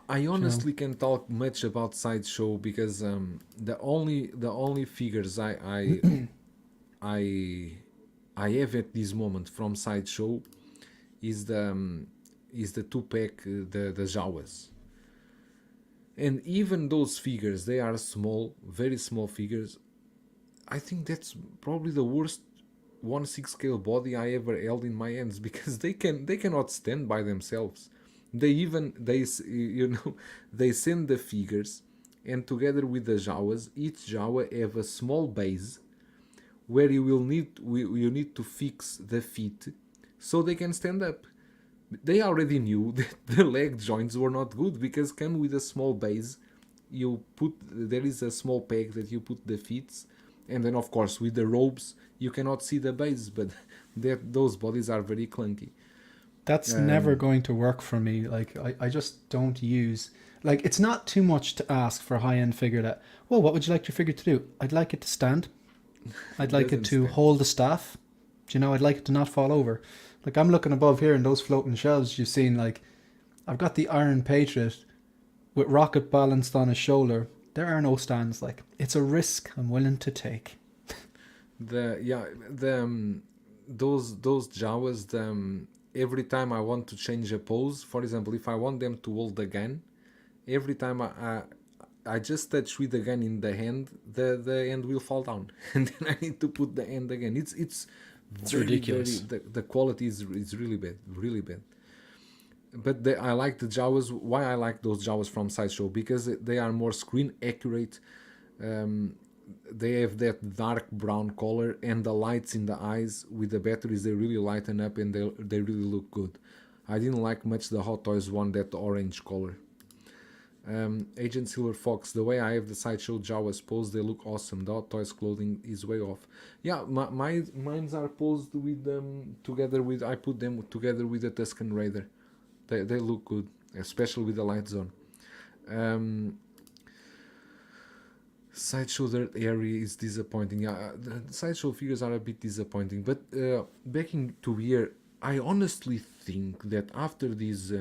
I honestly can talk much about Sideshow because the only figures I have at this moment from Sideshow is the 2-pack, the Jawas. And even those figures, they are small, very small figures. I think that's probably the worst 1/6 scale body I ever held in my hands because they cannot stand by themselves. They send the figures, and together with the Jawas, each Jawa have a small base where you need to fix the feet so they can stand up. They already knew that the leg joints were not good because come with a small base. There is a small peg that you put the feet, and then of course with the ropes you cannot see the base, but those bodies are very clunky. that's never going to work for me. Like, I just don't use... Like, it's not too much to ask for a high-end figure that, well, what would you like your figure to do? I'd like it to stand. I'd like it Doesn't to stand. hold the staff. Do you know, I'd like it to not fall over. Like, I'm looking above here in those floating shelves you've seen, like, I've got the Iron Patriot with Rocket balanced on his shoulder. There are no stands. Like, it's a risk I'm willing to take. Those Jawas, every time I want to change a pose, for example, if I want them to hold the gun, every time I just touch with the gun in the hand, the hand will fall down, and then I need to put the hand again. It's very, ridiculous. The quality is really bad, really bad. But I like the Jawas. Why I like those Jawas from Sideshow? Because they are more screen accurate. They have that dark brown color, and the lights in the eyes with the batteries, they really lighten up, and they really look good. I didn't like much the Hot Toys one, that orange color. Agent Silver Fox, the way I have the Sideshow Jawas posed, they look awesome. The Hot Toys clothing is way off. Yeah, mine's are posed with together with, I put them together with the Tusken Raider. They look good, especially with the light zone. Sideshow Dirt area is disappointing. Yeah, the Sideshow figures are a bit disappointing. But backing to here, I honestly think that after this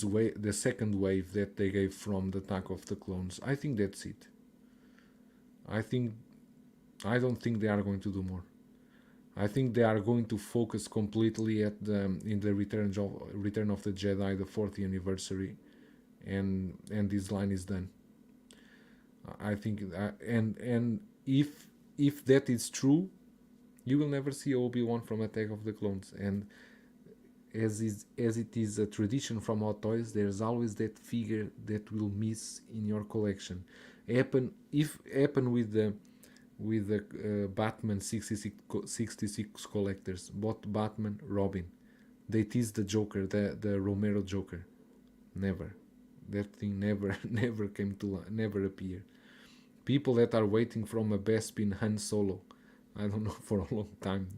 wave, the second wave that they gave from the Attack of the Clones, I think that's it. I don't think they are going to do more. I think they are going to focus completely in the Return of the Jedi, the 40th anniversary, and this line is done. I think, and if that is true, you will never see Obi-Wan from Attack of the Clones. And as it is a tradition from Hot Toys, there's always that figure that will miss in your collection. Happen with the Batman 66 collectors, both Batman, Robin. They teased the Joker, the Romero Joker. Never. That thing never never appeared. People that are waiting from a Bespin Han Solo, I don't know, for a long time.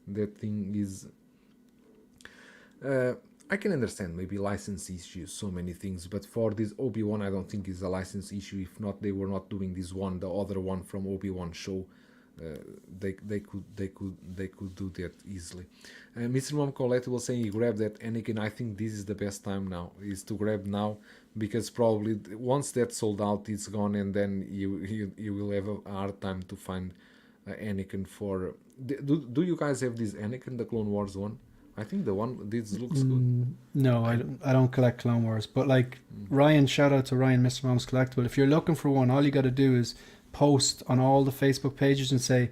That thing is. I can understand maybe license issues, so many things, but for this Obi-Wan, I don't think it's a license issue. If not, they were not doing this one, the other one from Obi-Wan show. They could do that easily. Mr. Mom Colette will say he grabbed that Anakin. I think this is the best time now, is to grab now, because probably once that's sold out, it's gone, and then you will have a hard time to find Anakin for. Do you guys have this Anakin, the Clone Wars one? I think this looks good. No, I don't collect Clone Wars, but like Ryan, shout out to Ryan, Mr. Mom's Collectible. If you're looking for one, all you got to do is post on all the Facebook pages and say,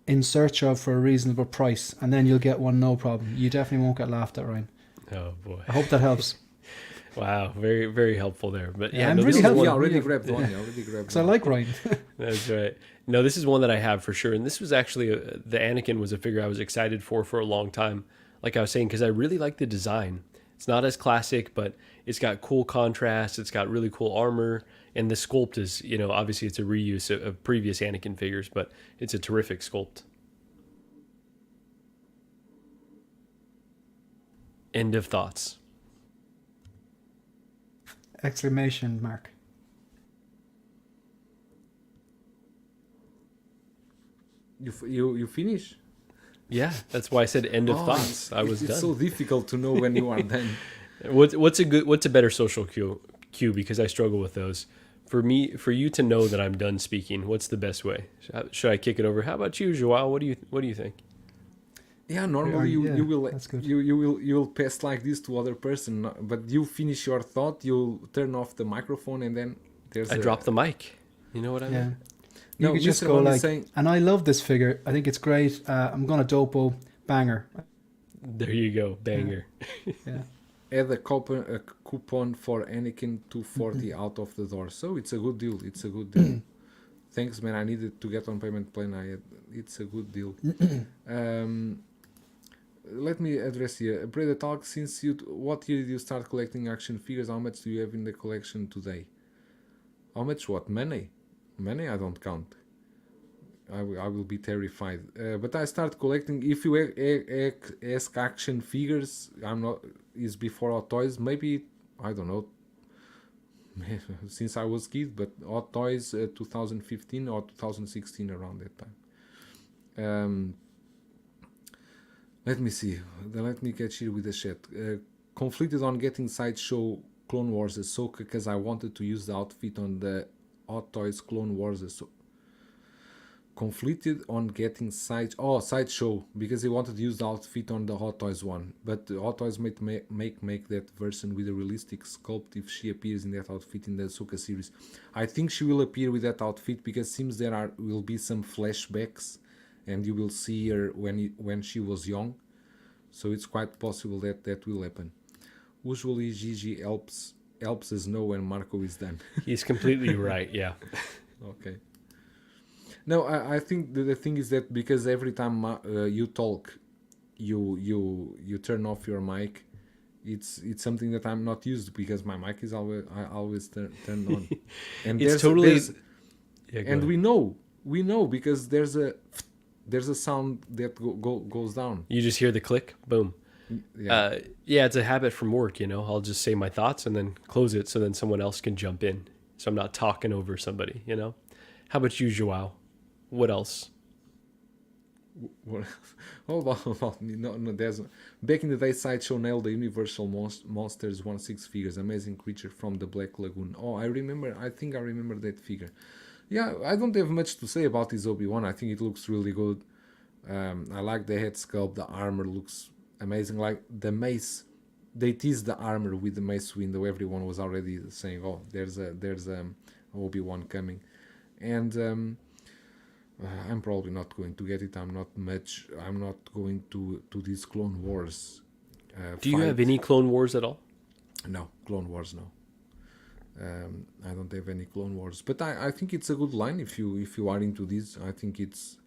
in search of for a reasonable price, and then you'll get one no problem. You definitely won't get laughed at, Ryan. Oh boy. I hope that helps. Wow, very very helpful there. But Yeah, yeah, I'm no, really this is helpful. one. Yeah, I already grabbed one. I already grabbed Because I one. like Ryan. That's right. No, this is one that I have for sure. And this was actually the Anakin was a figure I was excited for a long time. Like I was saying, because I really like the design. It's not as classic, but it's got cool contrast. It's got really cool armor. And the sculpt is, obviously it's a reuse of previous Anakin figures, but it's a terrific sculpt. End of thoughts. Exclamation mark. You finish? Yeah, that's why I said end of thoughts. I was it's done. so difficult to know when you are done. What's a better social cue? Because I struggle with those. For you to know that I'm done speaking, what's the best way? Should I kick it over? How about you, Joao? What do you think? Yeah, normally Yeah, you will that's good. you will pass like this to other person, but you finish your thought, you turn off the microphone, and then there's I drop the mic. You know what I Yeah. mean? You No, could just Mr. go One is like, saying- and I love this figure. I think it's great. I'm gonna dopo banger. There you go, banger. Yeah. add a coupon for Anakin 240 out of the door. So it's a good deal. It's a good deal. Thanks, man. I needed to get on payment plan. It's a good deal. Let me address here. Breda Talk, what year did you start collecting action figures? How much do you have in the collection today? How much what? Money? Money I don't count. I will be terrified. But I start collecting. If you ask action figures, is before Hot Toys. Maybe, I don't know, since I was kid, but Hot Toys 2015 or 2016, around that time. Let me see. Let me catch here with the chat. Conflicted on getting Sideshow Clone Wars Ahsoka because I wanted to use the outfit on the Hot Toys Clone Wars Ahsoka. Conflicted on getting Sideshow because he wanted to use the outfit on the Hot Toys one, but the Hot Toys might make that version with a realistic sculpt if she appears in that outfit in the Ahsoka series. I think she will appear with that outfit because it seems there will be some flashbacks and you will see her when she was young, so it's quite possible that will happen. Usually Gigi helps us know when Marco is done. He's completely right. Yeah. Okay. No, I think the thing is that because every time you talk, you turn off your mic. It's something that I'm not used to because my mic is always turned on. And It's totally. Yeah, and we know because there's a sound that goes down. You just hear the click, boom. Yeah. It's a habit from work. I'll just say my thoughts and then close it so then someone else can jump in. So I'm not talking over somebody. How about you, Joao? What else? Hold on. No, there's back in the day, Sideshow nailed the Universal Monsters 1/6 figures, amazing creature from the Black Lagoon. Oh, I think I remember that figure. Yeah, I don't have much to say about this Obi-Wan. I think it looks really good. I like the head sculpt. The armor looks amazing. Like the mace, they teased the armor with the mace window. Everyone was already saying, "Oh, there's Obi-Wan coming," and I'm probably not going to get it. I'm not going to this Clone Wars. Do you have any Clone Wars at all? No, Clone Wars, no. I don't have any Clone Wars, but I think it's a good line if you are into this. I think it's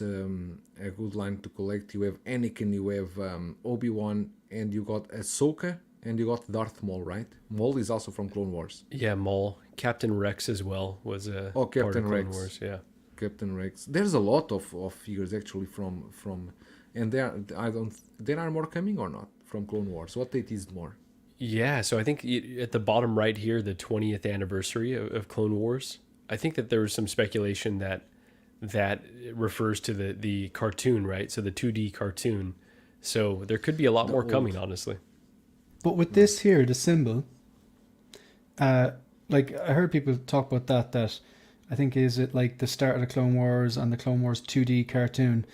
a good line to collect. You have Anakin, you have Obi-Wan, and you got Ahsoka, and you got Darth Maul, right? Maul is also from Clone Wars. Yeah, Maul. Captain Rex as well was a part Captain of Clone Rex. Wars. Yeah. Captain Rex. There's a lot of figures actually from and there are more coming or not from Clone Wars. What date is more? Yeah, so I think at the bottom right here, the 20th anniversary of Clone Wars, I think that there was some speculation that refers to the cartoon, right? So the 2D cartoon. So there could be a lot more coming, honestly. But with this here, the symbol, like I heard people talk about that I think is it like the start of the Clone Wars and the Clone Wars 2D cartoon,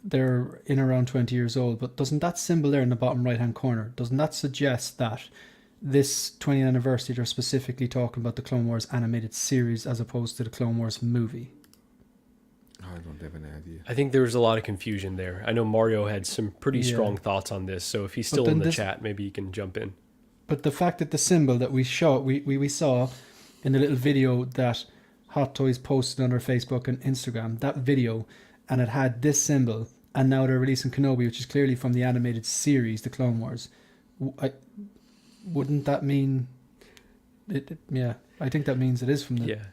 they're in around 20 years old, but doesn't that symbol there in the bottom right hand corner, doesn't that suggest that this 20th anniversary they're specifically talking about the Clone Wars animated series as opposed to the Clone Wars movie? don't have any idea. I think there was a lot of confusion there. I know Mario had some pretty Yeah. strong thoughts on this, so if he's But still then in the this- chat, maybe he can jump in. But the fact that the symbol that we saw in the little video that Hot Toys posted on their Facebook and Instagram, that video, and it had this symbol, and now they're releasing Kenobi, which is clearly from the animated series, The Clone Wars. Wouldn't that mean? Yeah, I think that means it is from the. Yeah.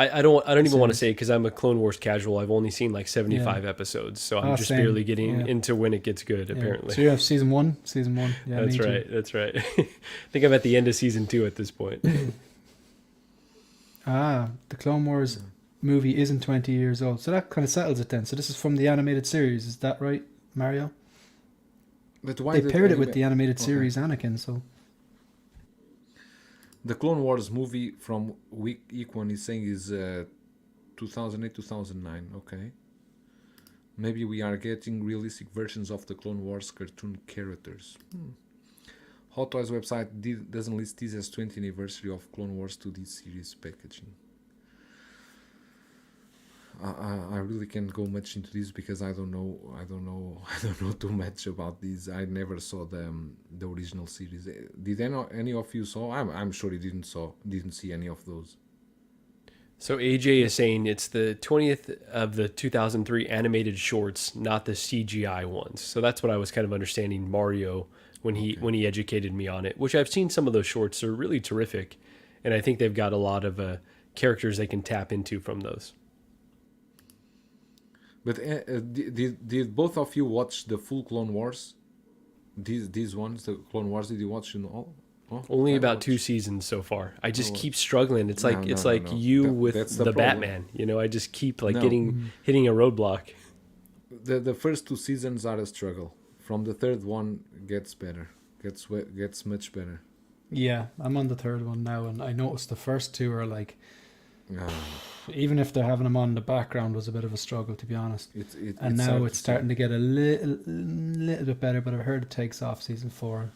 I don't even want to series. say because I'm a Clone Wars casual. I've only seen like 75 episodes, so I'm just Same. barely getting Yeah. into when it gets good. Yeah. Apparently, So you have season one. Yeah, that's me too. right. That's right. I think I'm at the end of season 2 at this point. The Clone Wars movie isn't 20 years old, so that kind of settles it then. So this is from the animated series, is that right, Mario? But why They did paired it with anima- the animated Okay. series Anakin, so The Clone Wars movie from week one is saying is 2008 2009. Okay, maybe we are getting realistic versions of the Clone Wars cartoon characters. Hot Toys website doesn't list this as 20th anniversary of Clone Wars 2D series packaging. I really can't go much into this because I don't know too much about these. I never saw the original series. Did any of you saw? I'm sure you didn't see any of those. So AJ is saying it's the 20th of the 2003 animated shorts, not the CGI ones. So that's what I was kind of understanding Mario when he educated me on it, which I've seen some of those shorts. They're really terrific. And I think they've got a lot of characters they can tap into from those. But did both of you watch the full Clone Wars? These ones, the Clone Wars, did you watch them all? Oh, Only I about watched. 2 seasons so far. I just Oh. keep struggling. It's like No. you That's with the the problem. Batman. You know, I just keep like No. hitting a roadblock. The first 2 seasons are a struggle. From the third one gets better. Gets much better. yeah, I'm on the third one now, and I noticed the first 2 are like, Ah, even if they're having them on in the background, was a bit of a struggle, to be honest. And now hard it's to starting to get a little bit better, but I've heard it takes off season 4.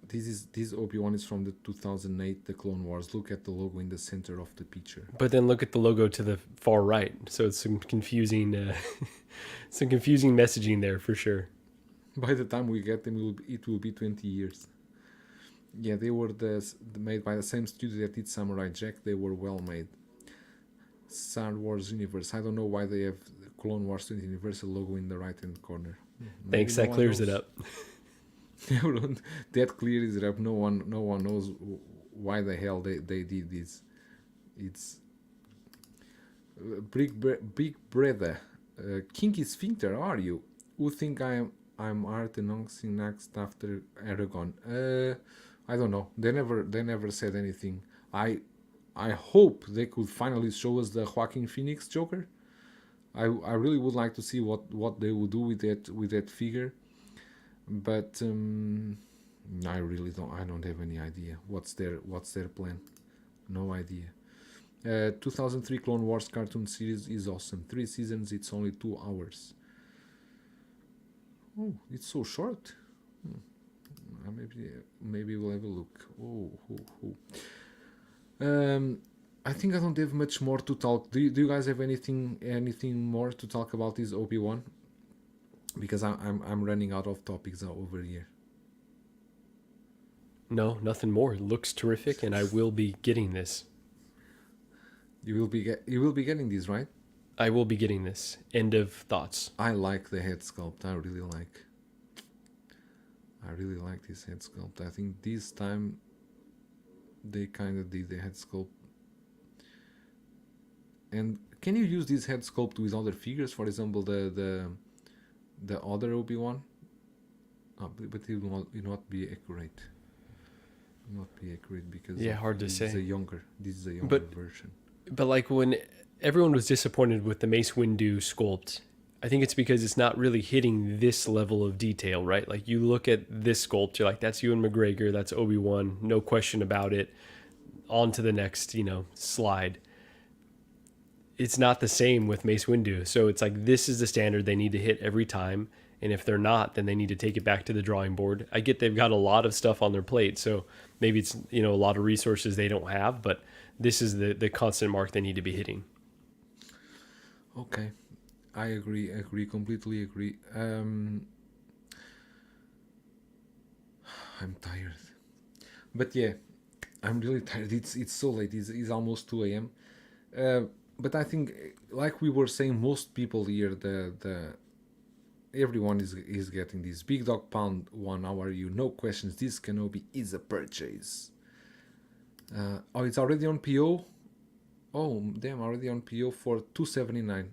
This Obi-Wan is from the 2008 The Clone Wars. Look at the logo in the center of the picture. But then look at the logo to the far right. So it's some confusing messaging there for sure. By the time we get them, it will be 20 years. Yeah, they were made by the same studio that did Samurai Jack. They were well made. Star Wars Universe. I don't know why they have the Clone Wars 20th Universal logo in the right hand corner. Thanks, that clears it up. That clears it up. No one knows why the hell they did this. It's big brother. Kinky Sphincter, are you? Who think I'm art announcing next after Aragon? I don't know. They never said anything. I hope they could finally show us the Joaquin Phoenix Joker. I really would like to see what they would do with that figure. But I really don't have any idea what's their plan. No idea. 2003 Clone Wars cartoon series is awesome. 3 seasons, it's only 2 hours. Oh, it's so short. Maybe we'll have a look. I think I don't have much more to talk. Do you guys have anything more to talk about this Obi-Wan? Because I'm running out of topics over here. No, nothing more. It looks terrific, and I will be getting this. You will be getting this, right? I will be getting this. End of thoughts. I like the head sculpt. I really like this head sculpt. I think this time they kind of did the head sculpt. And can you use this head sculpt with other figures? For example, the other Obi-Wan? Oh, but it will not be accurate. Not be accurate because hard to say. This is a younger But- version. But like when everyone was disappointed with the Mace Windu sculpt, I think it's because it's not really hitting this level of detail, right? Like you look at this sculpt, you're like, that's Ewan McGregor, that's Obi-Wan, no question about it. On to the next, slide. It's not the same with Mace Windu. So it's like, this is the standard they need to hit every time. And if they're not, then they need to take it back to the drawing board. I get they've got a lot of stuff on their plate. So maybe it's, a lot of resources they don't have, but this is the constant mark they need to be hitting. Okay, I agree, completely agree. I'm tired, but yeah, I'm really tired. It's so late. It's almost 2 a.m. Uh, but I think, like we were saying, most people here, the everyone is getting this. Big Dog Pound One. How are you? No questions. This Kenobi is a purchase. Oh, it's already on PO. Oh, damn! Already on PO for 279.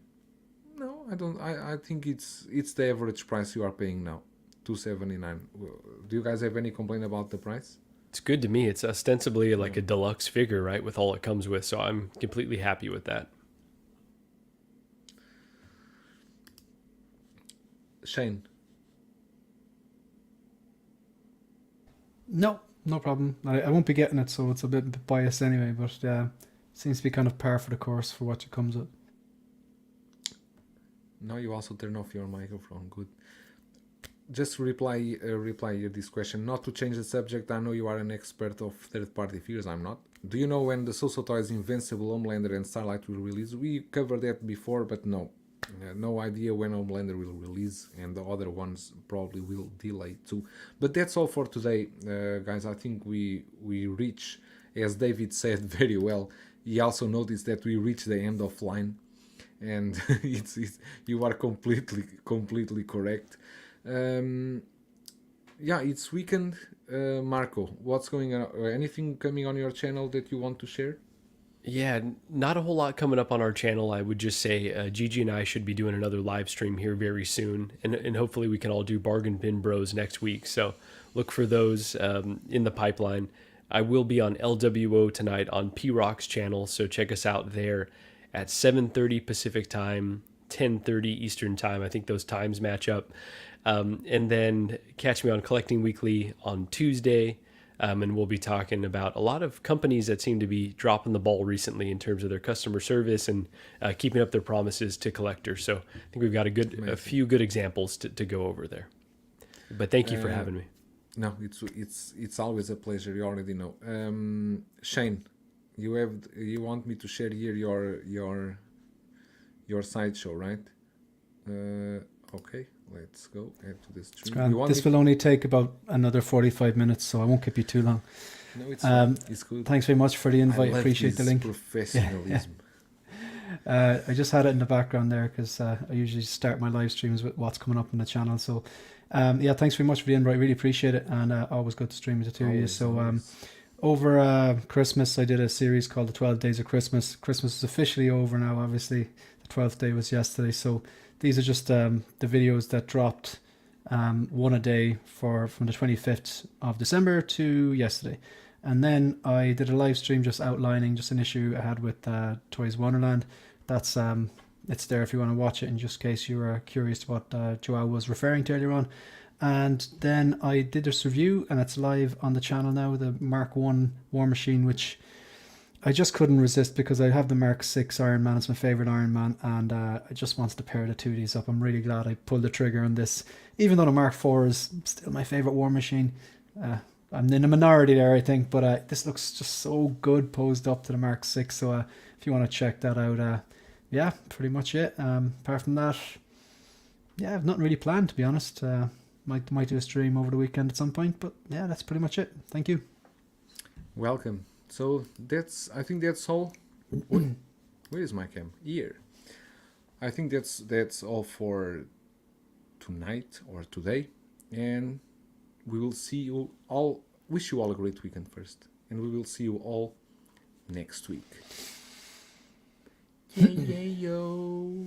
No, I don't. I think it's the average price you are paying now, 279. Do you guys have any complaint about the price? It's good to me. It's ostensibly like Yeah. a deluxe figure, right, with all it comes with. So I'm completely happy with that. Shane. No, no problem. I won't be getting it, so it's a bit biased anyway. But seems to be kind of par for the course for what it comes with. Now you also turn off your microphone. Good. Just reply here this question. Not to change the subject. I know you are an expert of third-party figures. I'm not. Do you know when the So Toys Invincible, Homelander, and Starlight will release? We covered that before, but no. No idea when Homelander will release, and the other ones probably will delay too. But that's all for today, guys. I think we reach, as David said very well. He also noticed that we reached the end of line, and it's you are completely correct. Yeah, it's weekend. Marco, what's going on? Anything coming on your channel that you want to share? Yeah, not a whole lot coming up on our channel. I would just say Gigi and I should be doing another live stream here very soon. And hopefully we can all do Bargain Bin Bros next week. So look for those in the pipeline. I will be on LWO tonight on P-Rock's channel. So check us out there at 7:30 Pacific time, 10:30 Eastern time. I think those times match up. And then catch me on Collecting Weekly on Tuesday. And we'll be talking about a lot of companies that seem to be dropping the ball recently in terms of their customer service and keeping up their promises to collectors. So I think we've got a few good examples to go over there. But thank you for having me. No, it's always a pleasure. You already know. Shane, you want me to share here your sideshow, right? Okay, let's go add to the stream. This will only take about another 45 minutes, so I won't keep you too long. No, it's fine. It's good. Thanks very much for the invite. I love Appreciate the this link. professionalism. I just had it in the background there because I usually start my live streams with what's coming up on the channel. So, yeah, thanks very much for the invite. Really appreciate it, and always good to stream with the two of you. So, over Christmas, I did a series called the 12 Days of Christmas. Christmas is officially over now. Obviously, the 12th day was yesterday. So these are just the videos that dropped one a day from the 25th of December to yesterday. And then I did a live stream just outlining just an issue I had with Toys Wonderland. That's it's there if you want to watch it in just case you were curious to what Joao was referring to earlier on. And then I did this review and it's live on the channel now, the Mark 1 War Machine, which I just couldn't resist because I have the Mark 6 Iron Man. It's my favorite Iron Man, and I just wanted to pair the two of these up. I'm really glad I pulled the trigger on this, even though the Mark 4 is still my favorite War Machine. I'm in a minority there, I think, but this looks just so good posed up to the Mark 6. So if you want to check that out, yeah, pretty much it. Apart from that, yeah, I've nothing really planned, to be honest. Might do a stream over the weekend at some point, but yeah, that's pretty much it. Thank you. Welcome. So I think that's all. Where is my cam? Here. I think that's all for tonight or today, and we will see you all. Wish you all a great weekend first, and we will see you all next week. Yeah, yo.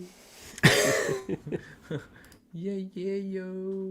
Yeah, yo.